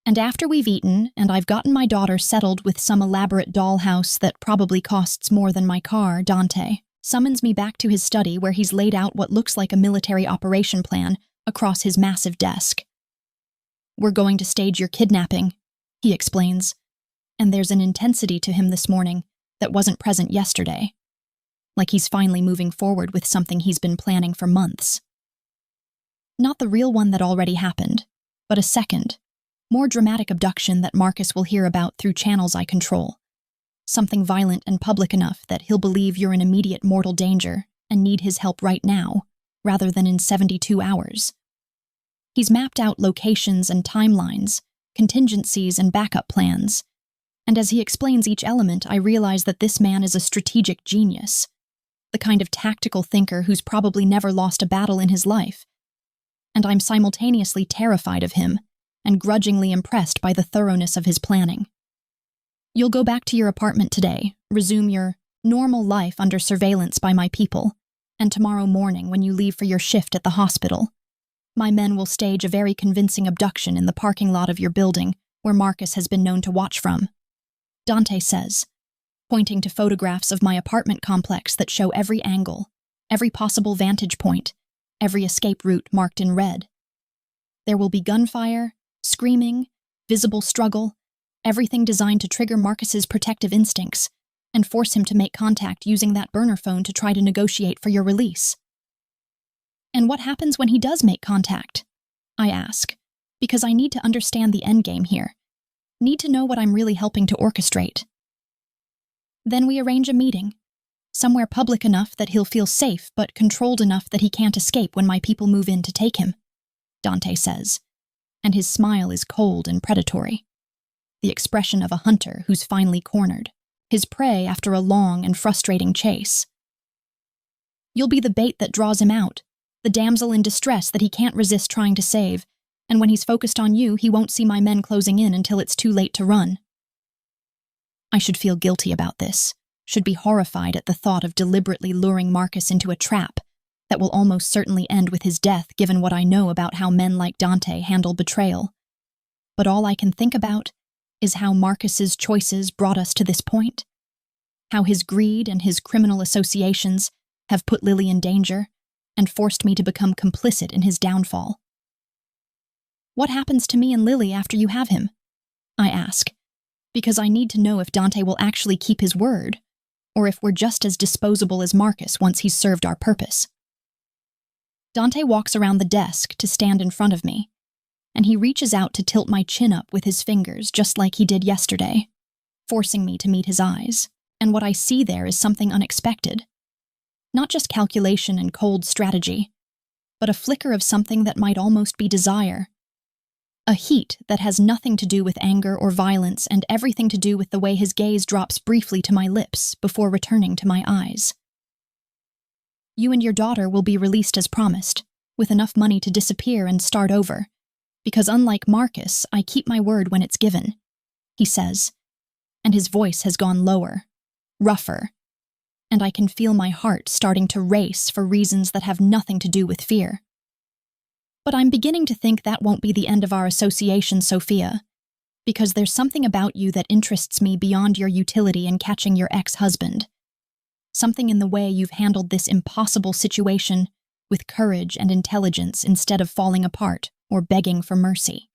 And after we've eaten and I've gotten my daughter settled with some elaborate dollhouse that probably costs more than my car, Dante summons me back to his study where he's laid out what looks like a military operation plan across his massive desk. We're going to stage your kidnapping, he explains, and there's an intensity to him this morning that wasn't present yesterday, like he's finally moving forward with something he's been planning for months. Not the real one that already happened, but a second, more dramatic abduction that Marcus will hear about through channels I control. Something violent and public enough that he'll believe you're in immediate mortal danger and need his help right now, rather than in 72 hours. He's mapped out locations and timelines, contingencies and backup plans, and as he explains each element, I realize that this man is a strategic genius, the kind of tactical thinker who's probably never lost a battle in his life. And I'm simultaneously terrified of him and grudgingly impressed by the thoroughness of his planning. You'll go back to your apartment today, resume your normal life under surveillance by my people, and tomorrow morning when you leave for your shift at the hospital, my men will stage a very convincing abduction in the parking lot of your building where Marcus has been known to watch from, Dante says, pointing to photographs of my apartment complex that show every angle, every possible vantage point, every escape route marked in red. There will be gunfire, screaming, visible struggle, everything designed to trigger Marcus's protective instincts and force him to make contact using that burner phone to try to negotiate for your release. And what happens when he does make contact? I ask, because I need to understand the endgame here. Need to know what I'm really helping to orchestrate. Then we arrange a meeting, somewhere public enough that he'll feel safe but controlled enough that he can't escape when my people move in to take him, Dante says, and his smile is cold and predatory. The expression of a hunter who's finally cornered, his prey after a long and frustrating chase. You'll be the bait that draws him out, the damsel in distress that he can't resist trying to save, and when he's focused on you, he won't see my men closing in until it's too late to run. I should feel guilty about this, should be horrified at the thought of deliberately luring Marcus into a trap that will almost certainly end with his death given what I know about how men like Dante handle betrayal. But all I can think about is how Marcus's choices brought us to this point, how his greed and his criminal associations have put Lily in danger and forced me to become complicit in his downfall. What happens to me and Lily after you have him? I ask, because I need to know if Dante will actually keep his word, or if we're just as disposable as Marcus once he's served our purpose. Dante walks around the desk to stand in front of me, and he reaches out to tilt my chin up with his fingers just like he did yesterday, forcing me to meet his eyes, and what I see there is something unexpected. Not just calculation and cold strategy, but a flicker of something that might almost be desire. A heat that has nothing to do with anger or violence and everything to do with the way his gaze drops briefly to my lips before returning to my eyes. You and your daughter will be released as promised, with enough money to disappear and start over, because unlike Marcus, I keep my word when it's given, he says, and his voice has gone lower, rougher, and I can feel my heart starting to race for reasons that have nothing to do with fear. But I'm beginning to think that won't be the end of our association, Sophia, because there's something about you that interests me beyond your utility in catching your ex-husband. Something in the way you've handled this impossible situation with courage and intelligence instead of falling apart or begging for mercy.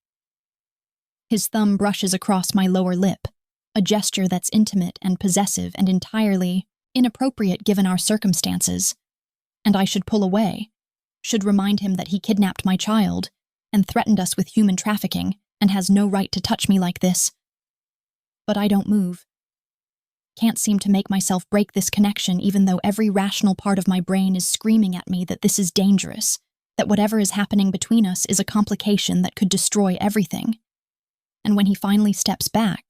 His thumb brushes across my lower lip, a gesture that's intimate and possessive and entirely inappropriate given our circumstances, and I should pull away, should remind him that he kidnapped my child and threatened us with human trafficking and has no right to touch me like this. But I don't move. Can't seem to make myself break this connection even though every rational part of my brain is screaming at me that this is dangerous, that whatever is happening between us is a complication that could destroy everything. And when he finally steps back,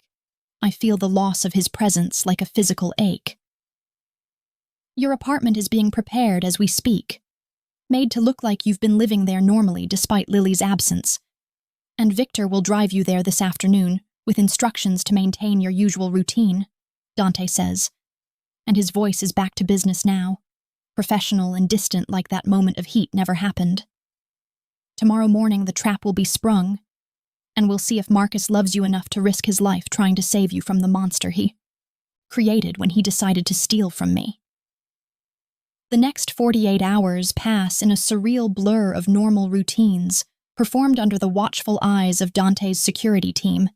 I feel the loss of his presence like a physical ache. Your apartment is being prepared as we speak, made to look like you've been living there normally despite Lily's absence. And Victor will drive you there this afternoon with instructions to maintain your usual routine, Dante says, and his voice is back to business now, professional and distant like that moment of heat never happened. Tomorrow morning the trap will be sprung, and we'll see if Marcus loves you enough to risk his life trying to save you from the monster he created when he decided to steal from me. The next 48 hours pass in a surreal blur of normal routines, performed under the watchful eyes of Dante's security team.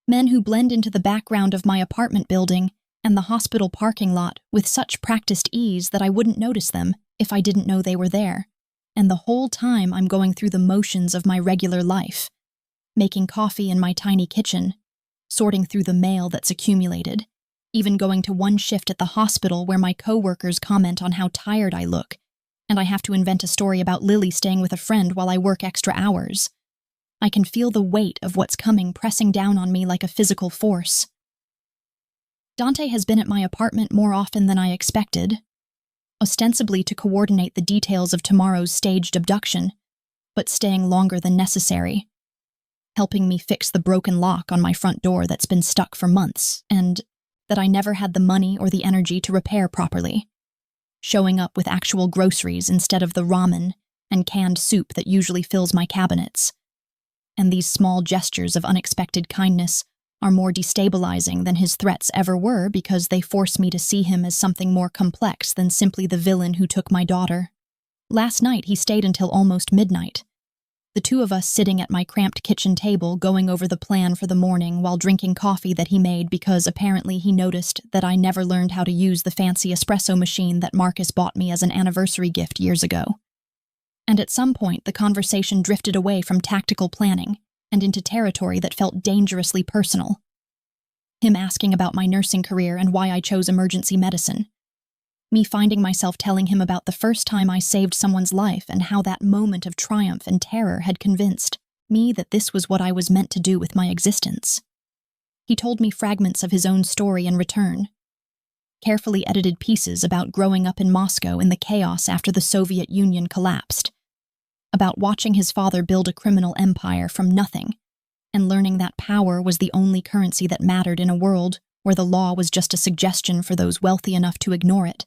Men who blend into the background of my apartment building and the hospital parking lot with such practiced ease that I wouldn't notice them if I didn't know they were there. And the whole time I'm going through the motions of my regular life, making coffee in my tiny kitchen, sorting through the mail that's accumulated, even going to one shift at the hospital where my co-workers comment on how tired I look, and I have to invent a story about Lily staying with a friend while I work extra hours. I can feel the weight of what's coming pressing down on me like a physical force. Dante has been at my apartment more often than I expected. ostensibly to coordinate the details of tomorrow's staged abduction, but staying longer than necessary, helping me fix the broken lock on my front door that's been stuck for months and that I never had the money or the energy to repair properly, showing up with actual groceries instead of the ramen and canned soup that usually fills my cabinets. And these small gestures of unexpected kindness are more destabilizing than his threats ever were because they force me to see him as something more complex than simply the villain who took my daughter. Last night he stayed until almost midnight, the two of us sitting at my cramped kitchen table going over the plan for the morning while drinking coffee that he made because apparently he noticed that I never learned how to use the fancy espresso machine that Marcus bought me as an anniversary gift years ago. And at some point the conversation drifted away from tactical planning and into territory that felt dangerously personal. Him asking about my nursing career and why I chose emergency medicine. Me finding myself telling him about the first time I saved someone's life and how that moment of triumph and terror had convinced me that this was what I was meant to do with my existence. He told me fragments of his own story in return, carefully edited pieces about growing up in Moscow in the chaos after the Soviet Union collapsed, about watching his father build a criminal empire from nothing, and learning that power was the only currency that mattered in a world where the law was just a suggestion for those wealthy enough to ignore it.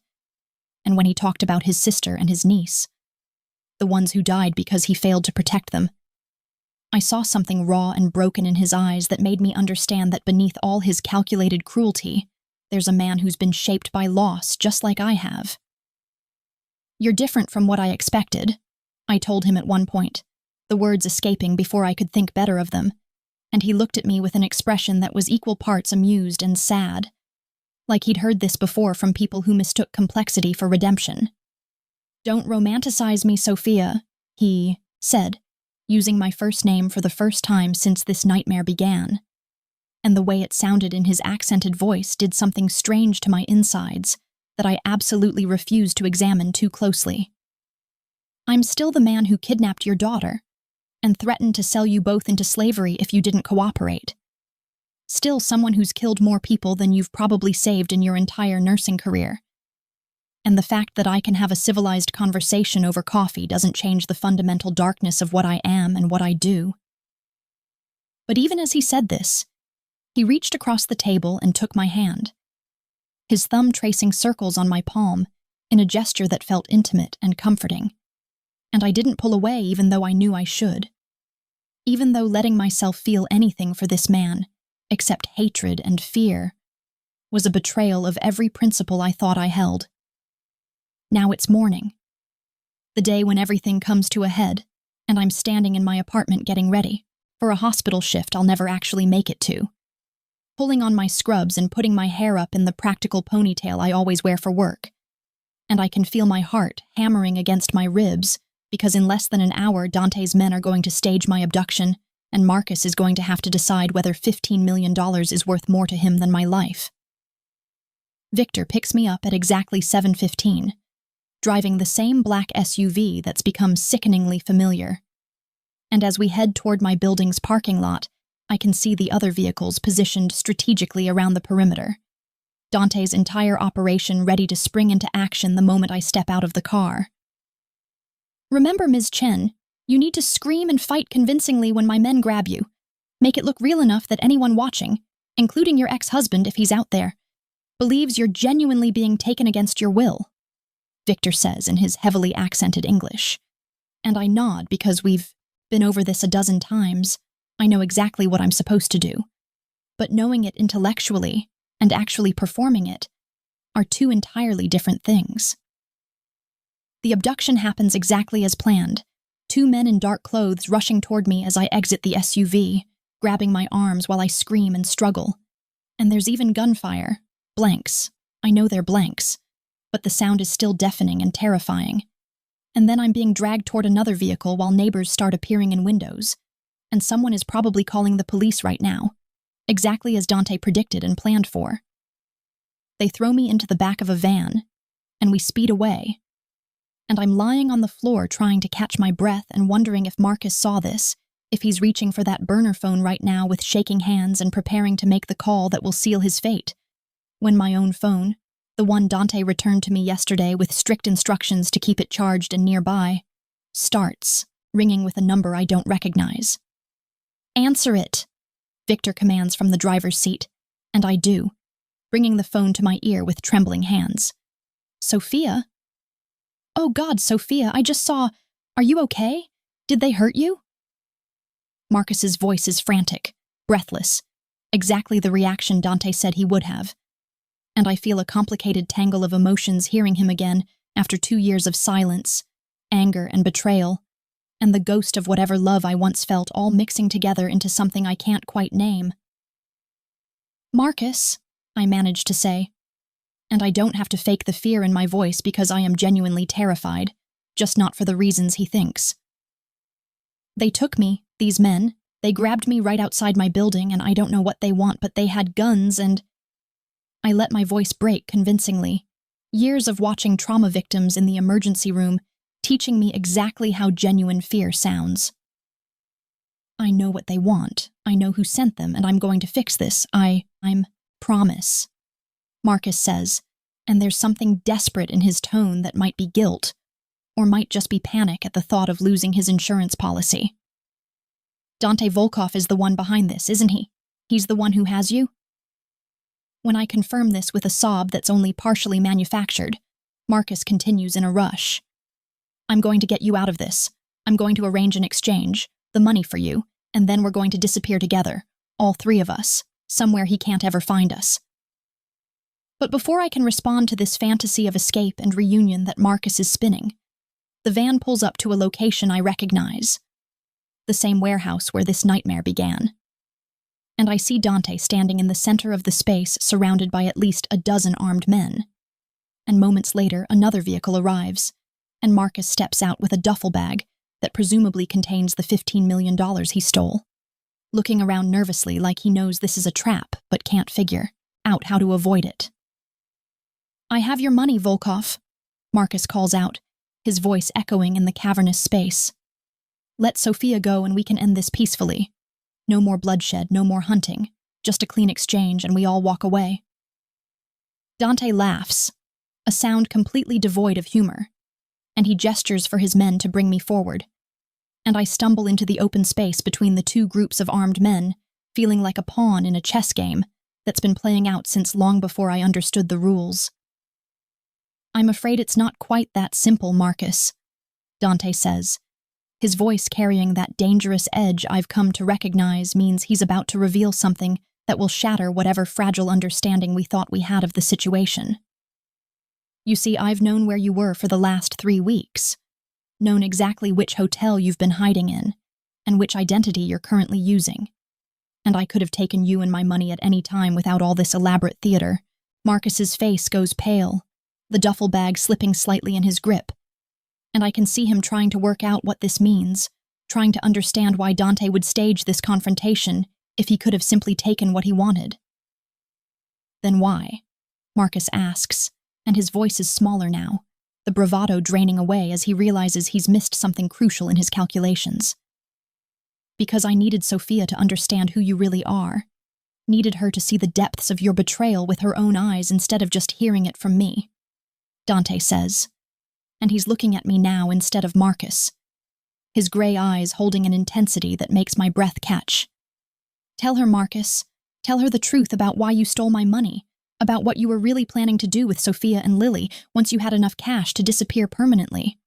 And when he talked about his sister and his niece, the ones who died because he failed to protect them, I saw something raw and broken in his eyes that made me understand that beneath all his calculated cruelty, there's a man who's been shaped by loss just like I have. "You're different from what I expected," I told him at one point, the words escaping before I could think better of them, and he looked at me with an expression that was equal parts amused and sad, like he'd heard this before from people who mistook complexity for redemption. "Don't romanticize me, Sophia," he said, using my first name for the first time since this nightmare began, and the way it sounded in his accented voice did something strange to my insides that I absolutely refused to examine too closely. "I'm still the man who kidnapped your daughter and threatened to sell you both into slavery if you didn't cooperate. Still someone who's killed more people than you've probably saved in your entire nursing career. And the fact that I can have a civilized conversation over coffee doesn't change the fundamental darkness of what I am and what I do." But even as he said this, he reached across the table and took my hand, his thumb tracing circles on my palm in a gesture that felt intimate and comforting. And I didn't pull away even though I knew I should. Even though letting myself feel anything for this man, except hatred and fear, was a betrayal of every principle I thought I held. Now it's morning, the day when everything comes to a head, and I'm standing in my apartment getting ready for a hospital shift I'll never actually make it to, pulling on my scrubs and putting my hair up in the practical ponytail I always wear for work. And I can feel my heart hammering against my ribs because in less than an hour Dante's men are going to stage my abduction, and Marcus is going to have to decide whether $15 million is worth more to him than my life. Victor picks me up at exactly 7:15, driving the same black SUV that's become sickeningly familiar. And as we head toward my building's parking lot, I can see the other vehicles positioned strategically around the perimeter, Dante's entire operation ready to spring into action the moment I step out of the car. "Remember, Ms. Chen, you need to scream and fight convincingly when my men grab you. Make it look real enough that anyone watching, including your ex-husband if he's out there, believes you're genuinely being taken against your will," Victor says in his heavily accented English. And I nod because we've been over this a dozen times. I know exactly what I'm supposed to do. But knowing it intellectually and actually performing it are two entirely different things. The abduction happens exactly as planned. Two men in dark clothes rushing toward me as I exit the SUV, grabbing my arms while I scream and struggle. And there's even gunfire. Blanks. I know they're blanks, but the sound is still deafening and terrifying. And then I'm being dragged toward another vehicle while neighbors start appearing in windows. And someone is probably calling the police right now, exactly as Dante predicted and planned for. They throw me into the back of a van, and we speed away. And I'm lying on the floor trying to catch my breath and wondering if Marcus saw this, if he's reaching for that burner phone right now with shaking hands and preparing to make the call that will seal his fate, when my own phone, The one Dante returned to me yesterday with strict instructions to keep it charged and nearby, starts, ringing with a number I don't recognize. "Answer it," Victor commands from the driver's seat, and I do, bringing the phone to my ear with trembling hands. "Sophia?" "Oh God, Sophia, I just saw. Are you okay? Did they hurt you?" Marcus's voice is frantic, breathless, exactly the reaction Dante said he would have. And I feel a complicated tangle of emotions hearing him again after 2 years of silence, anger and betrayal, and the ghost of whatever love I once felt all mixing together into something I can't quite name. "Marcus," I manage to say, and I don't have to fake the fear in my voice because I am genuinely terrified, just not for the reasons he thinks. "They took me, these men. They grabbed me right outside my building, and I don't know what they want, but they had guns and—" I let my voice break convincingly. Years of watching trauma victims in the emergency room teaching me exactly how genuine fear sounds. "I know what they want. I know who sent them, and I'm going to fix this. I'm promise," Marcus says, and there's something desperate in his tone that might be guilt, or might just be panic at the thought of losing his insurance policy. "Dante Volkov is the one behind this, isn't he? He's the one who has you?" When I confirm this with a sob that's only partially manufactured, Marcus continues in a rush. "I'm going to get you out of this. I'm going to arrange an exchange, the money for you, and then we're going to disappear together, all 3 of us, somewhere he can't ever find us." But before I can respond to this fantasy of escape and reunion that Marcus is spinning, the van pulls up to a location I recognize. The same warehouse where this nightmare began. And I see Dante standing in the center of the space surrounded by at least a dozen armed men. And moments later, another vehicle arrives, and Marcus steps out with a duffel bag that presumably contains the $15 million he stole, looking around nervously like he knows this is a trap but can't figure out how to avoid it. "I have your money, Volkov," Marcus calls out, his voice echoing in the cavernous space. "Let Sophia go and we can end this peacefully. No more bloodshed, no more hunting, just a clean exchange and we all walk away." Dante laughs, a sound completely devoid of humor, and he gestures for his men to bring me forward. And I stumble into the open space between the 2 groups of armed men, feeling like a pawn in a chess game that's been playing out since long before I understood the rules. "I'm afraid it's not quite that simple, Marcus," Dante says. His voice carrying that dangerous edge I've come to recognize means he's about to reveal something that will shatter whatever fragile understanding we thought we had of the situation. "You see, I've known where you were for the last 3 weeks, known exactly which hotel you've been hiding in, and which identity you're currently using. And I could have taken you and my money at any time without all this elaborate theater." Marcus's face goes pale, the duffel bag slipping slightly in his grip, and I can see him trying to work out what this means, trying to understand why Dante would stage this confrontation if he could have simply taken what he wanted. "Then why?" Marcus asks, and his voice is smaller now, the bravado draining away as he realizes he's missed something crucial in his calculations. "Because I needed Sophia to understand who you really are, needed her to see the depths of your betrayal with her own eyes instead of just hearing it from me," Dante says. And he's looking at me now instead of Marcus, his gray eyes holding an intensity that makes my breath catch. "Tell her, Marcus. Tell her the truth about why you stole my money, about what you were really planning to do with Sophia and Lily once you had enough cash to disappear permanently."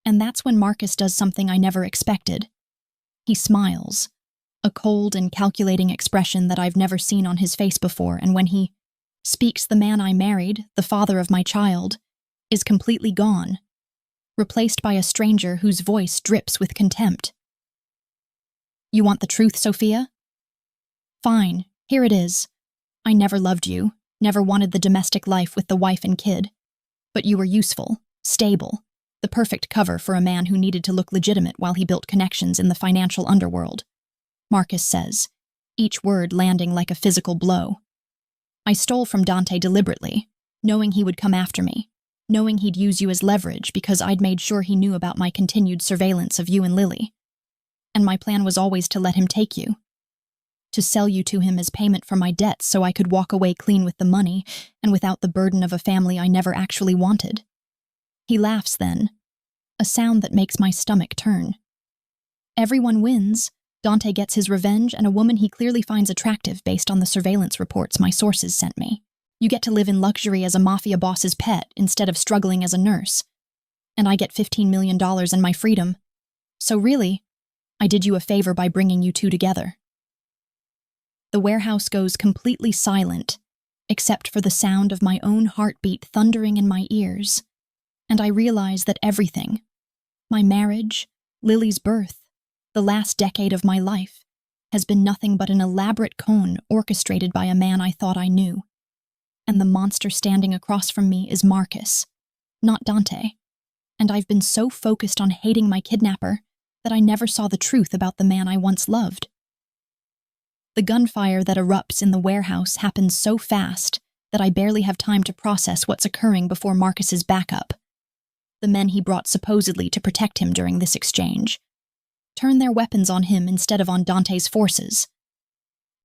And that's when Marcus does something I never expected. He smiles, a cold and calculating expression that I've never seen on his face before, and when he speaks, the man I married, the father of my child, is completely gone, replaced by a stranger whose voice drips with contempt. "You want the truth, Sophia? Fine, here it is. I never loved you, never wanted the domestic life with the wife and kid. But you were useful, stable, the perfect cover for a man who needed to look legitimate while he built connections in the financial underworld," Marcus says, each word landing like a physical blow. "I stole from Dante deliberately, knowing he would come after me, knowing he'd use you as leverage because I'd made sure he knew about my continued surveillance of you and Lily. And my plan was always to let him take you. to sell you to him as payment for my debts so I could walk away clean with the money and without the burden of a family I never actually wanted. He laughs then, a sound that makes my stomach turn. Everyone wins. Dante gets his revenge, and a woman he clearly finds attractive based on the surveillance reports my sources sent me. You get to live in luxury as a mafia boss's pet instead of struggling as a nurse. And I get $15 million and my freedom. So really, I did you a favor by bringing you two together. The warehouse goes completely silent, except for the sound of my own heartbeat thundering in my ears. And I realize that everything, my marriage, Lily's birth, the last decade of my life, has been nothing but an elaborate con orchestrated by a man I thought I knew. And the monster standing across from me is Marcus, not Dante. And I've been so focused on hating my kidnapper that I never saw the truth about the man I once loved. The gunfire that erupts in the warehouse happens so fast that I barely have time to process what's occurring before Marcus's backup. The men he brought supposedly to protect him during this exchange turn their weapons on him instead of on Dante's forces.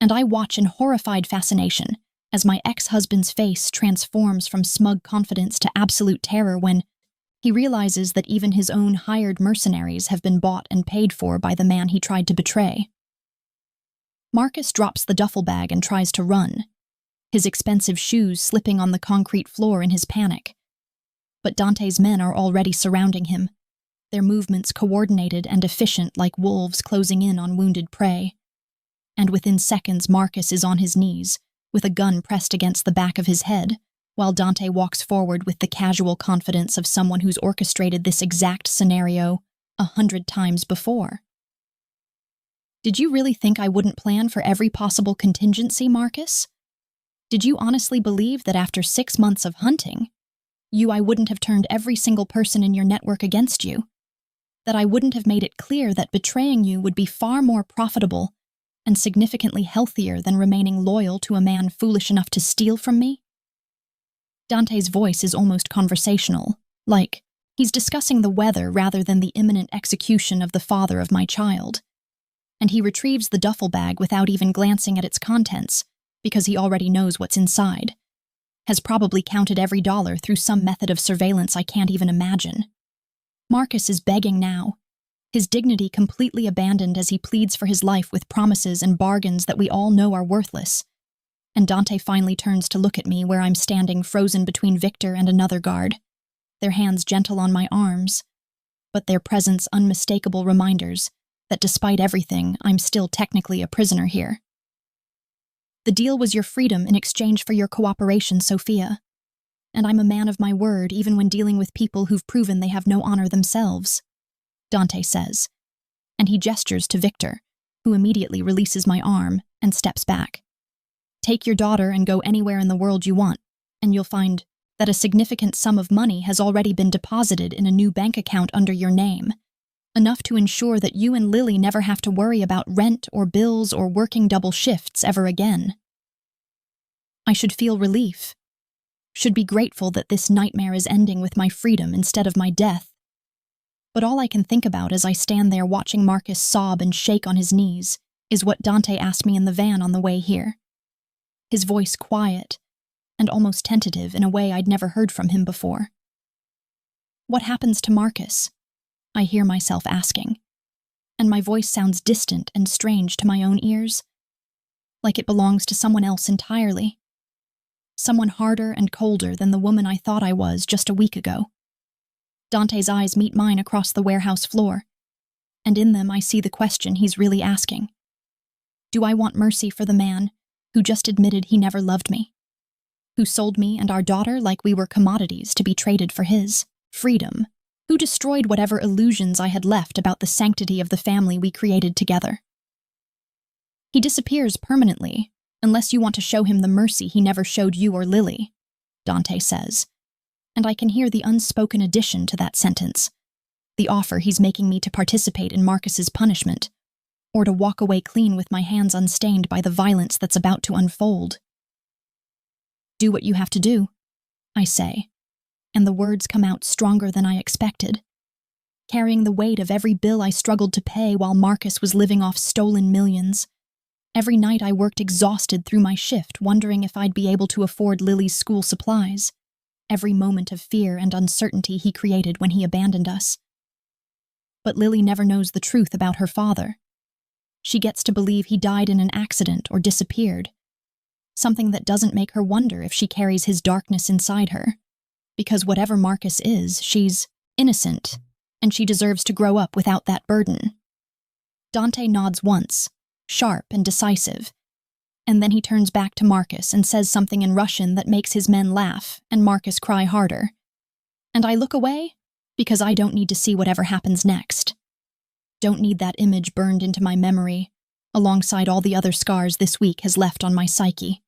And I watch in horrified fascination as my ex-husband's face transforms from smug confidence to absolute terror when he realizes that even his own hired mercenaries have been bought and paid for by the man he tried to betray. Marcus drops the duffel bag and tries to run, his expensive shoes slipping on the concrete floor in his panic. But Dante's men are already surrounding him, their movements coordinated and efficient like wolves closing in on wounded prey. And within seconds, Marcus is on his knees, with a gun pressed against the back of his head, while Dante walks forward with the casual confidence of someone who's orchestrated this exact scenario 100 times before. Did you really think I wouldn't plan for every possible contingency, Marcus? Did you honestly believe that after 6 months of hunting, I wouldn't have turned every single person in your network against you? That I wouldn't have made it clear that betraying you would be far more profitable and significantly healthier than remaining loyal to a man foolish enough to steal from me? Dante's voice is almost conversational, like he's discussing the weather rather than the imminent execution of the father of my child. And he retrieves the duffel bag without even glancing at its contents, because he already knows what's inside, has probably counted every dollar through some method of surveillance I can't even imagine. Marcus is begging now, his dignity completely abandoned as he pleads for his life with promises and bargains that we all know are worthless. And Dante finally turns to look at me where I'm standing frozen between Victor and another guard, their hands gentle on my arms, but their presence unmistakable reminders that despite everything, I'm still technically a prisoner here. The deal was your freedom in exchange for your cooperation, Sophia. And I'm a man of my word even when dealing with people who've proven they have no honor themselves, Dante says, and he gestures to Victor, who immediately releases my arm and steps back. Take your daughter and go anywhere in the world you want, and you'll find that a significant sum of money has already been deposited in a new bank account under your name, enough to ensure that you and Lily never have to worry about rent or bills or working double shifts ever again. I should feel relief, should be grateful that this nightmare is ending with my freedom instead of my death. But all I can think about as I stand there watching Marcus sob and shake on his knees is what Dante asked me in the van on the way here. His voice quiet and almost tentative in a way I'd never heard from him before. What happens to Marcus? I hear myself asking, and my voice sounds distant and strange to my own ears, like it belongs to someone else entirely. Someone harder and colder than the woman I thought I was just a week ago. Dante's eyes meet mine across the warehouse floor, and in them I see the question he's really asking. Do I want mercy for the man who just admitted he never loved me? Who sold me and our daughter like we were commodities to be traded for his freedom? Who destroyed whatever illusions I had left about the sanctity of the family we created together? He disappears permanently, unless you want to show him the mercy he never showed you or Lily, Dante says, and I can hear the unspoken addition to that sentence, the offer he's making me to participate in Marcus's punishment, or to walk away clean with my hands unstained by the violence that's about to unfold. Do what you have to do, I say, and the words come out stronger than I expected, carrying the weight of every bill I struggled to pay while Marcus was living off stolen millions, Every night I worked exhausted through my shift, wondering if I'd be able to afford Lily's school supplies. Every moment of fear and uncertainty he created when he abandoned us. But Lily never knows the truth about her father. She gets to believe he died in an accident or disappeared, something that doesn't make her wonder if she carries his darkness inside her. Because whatever Marcus is, she's innocent, and she deserves to grow up without that burden. Dante nods once, sharp and decisive, and then he turns back to Marcus and says something in Russian that makes his men laugh and Marcus cry harder. And I look away because I don't need to see whatever happens next. Don't need that image burned into my memory, alongside all the other scars this week has left on my psyche.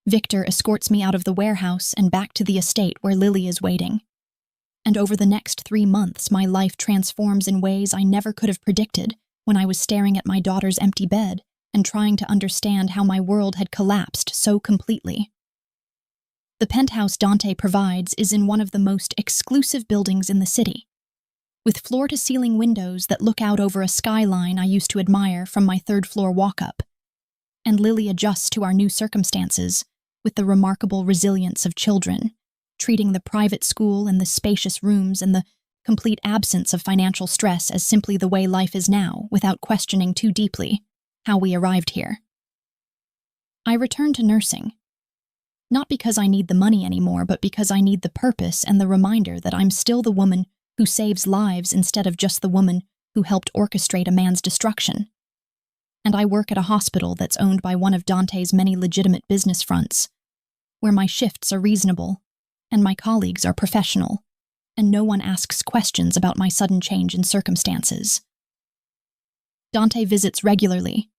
Victor escorts me out of the warehouse and back to the estate where Lily is waiting. And over the next 3 months, my life transforms in ways I never could have predicted when I was staring at my daughter's empty bed and trying to understand how my world had collapsed so completely. The penthouse Dante provides is in one of the most exclusive buildings in the city, with floor-to-ceiling windows that look out over a skyline I used to admire from my third-floor walk-up. And Lily adjusts to our new circumstances with the remarkable resilience of children, treating the private school and the spacious rooms and the complete absence of financial stress as simply the way life is now, without questioning too deeply how we arrived here. I return to nursing, not because I need the money anymore, but because I need the purpose and the reminder that I'm still the woman who saves lives instead of just the woman who helped orchestrate a man's destruction. And I work at a hospital that's owned by one of Dante's many legitimate business fronts, where my shifts are reasonable, and my colleagues are professional, and no one asks questions about my sudden change in circumstances. Dante visits regularly,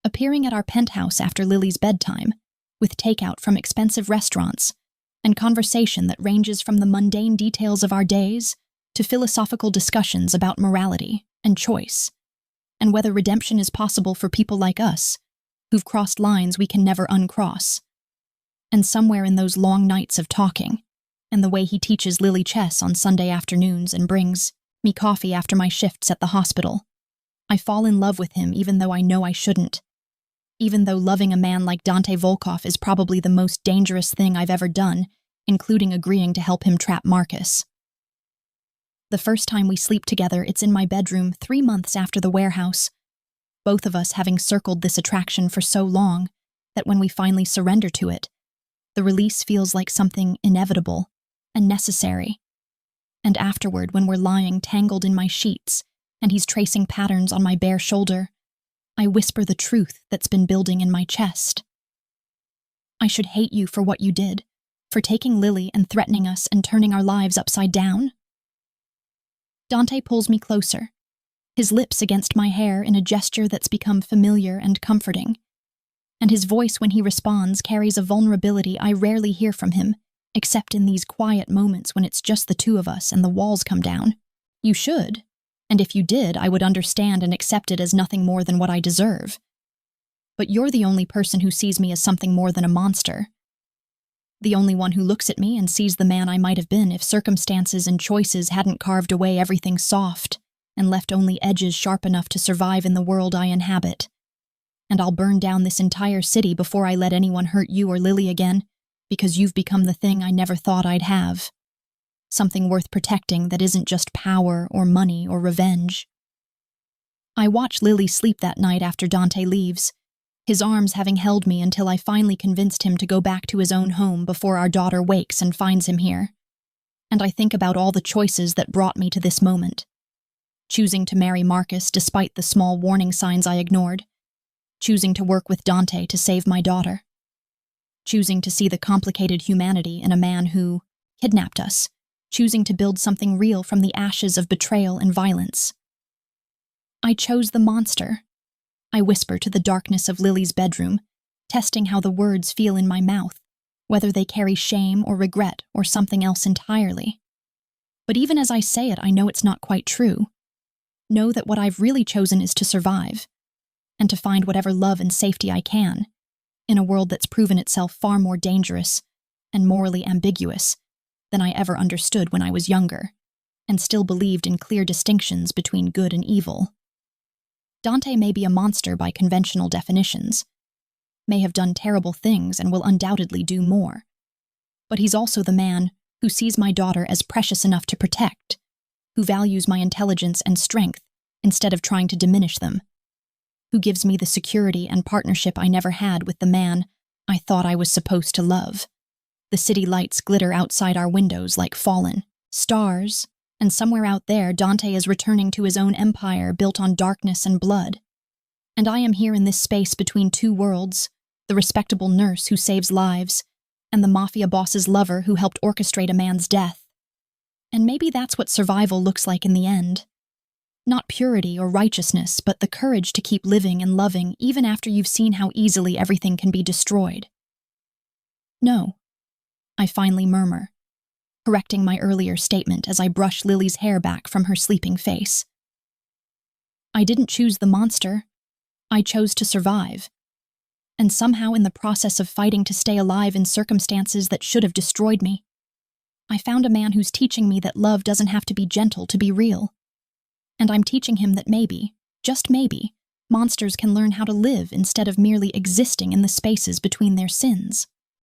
appearing at our penthouse after Lily's bedtime, with takeout from expensive restaurants, and conversation that ranges from the mundane details of our days to philosophical discussions about morality and choice, and whether redemption is possible for people like us, who've crossed lines we can never uncross. And somewhere in those long nights of talking, and the way he teaches Lily chess on Sunday afternoons and brings me coffee after my shifts at the hospital, I fall in love with him even though I know I shouldn't. Even though loving a man like Dante Volkov is probably the most dangerous thing I've ever done, including agreeing to help him trap Marcus. The first time we sleep together, it's in my bedroom 3 months after the warehouse, both of us having circled this attraction for so long that when we finally surrender to it, the release feels like something inevitable and necessary. And afterward, when we're lying tangled in my sheets and he's tracing patterns on my bare shoulder, I whisper the truth that's been building in my chest. I should hate you for what you did, for taking Lily and threatening us and turning our lives upside down. Dante pulls me closer, his lips against my hair in a gesture that's become familiar and comforting. And his voice when he responds carries a vulnerability I rarely hear from him, except in these quiet moments when it's just the two of us and the walls come down. You should. And if you did, I would understand and accept it as nothing more than what I deserve. But you're the only person who sees me as something more than a monster. The only one who looks at me and sees the man I might have been if circumstances and choices hadn't carved away everything soft and left only edges sharp enough to survive in the world I inhabit. And I'll burn down this entire city before I let anyone hurt you or Lily again, because you've become the thing I never thought I'd have. Something worth protecting that isn't just power or money or revenge. I watch Lily sleep that night after Dante leaves, his arms having held me until I finally convinced him to go back to his own home before our daughter wakes and finds him here. And I think about all the choices that brought me to this moment. Choosing to marry Marcus despite the small warning signs I ignored. Choosing to work with Dante to save my daughter. Choosing to see the complicated humanity in a man who kidnapped us. Choosing to build something real from the ashes of betrayal and violence. I chose the monster. I whisper to the darkness of Lily's bedroom, testing how the words feel in my mouth, whether they carry shame or regret or something else entirely. But even as I say it, I know it's not quite true. Know that what I've really chosen is to survive, and to find whatever love and safety I can, in a world that's proven itself far more dangerous and morally ambiguous than I ever understood when I was younger, and still believed in clear distinctions between good and evil. Dante may be a monster by conventional definitions, may have done terrible things and will undoubtedly do more. But he's also the man who sees my daughter as precious enough to protect, who values my intelligence and strength instead of trying to diminish them, who gives me the security and partnership I never had with the man I thought I was supposed to love. The city lights glitter outside our windows like fallen stars, and somewhere out there Dante is returning to his own empire built on darkness and blood. And I am here in this space between two worlds, the respectable nurse who saves lives, and the Mafia boss's lover who helped orchestrate a man's death. And maybe that's what survival looks like in the end. Not purity or righteousness, but the courage to keep living and loving even after you've seen how easily everything can be destroyed. No, I finally murmur, correcting my earlier statement as I brush Lily's hair back from her sleeping face. I didn't choose the monster. I chose to survive. And somehow in the process of fighting to stay alive in circumstances that should have destroyed me, I found a man who's teaching me that love doesn't have to be gentle to be real. And I'm teaching him that maybe, just maybe, monsters can learn how to live instead of merely existing in the spaces between their sins.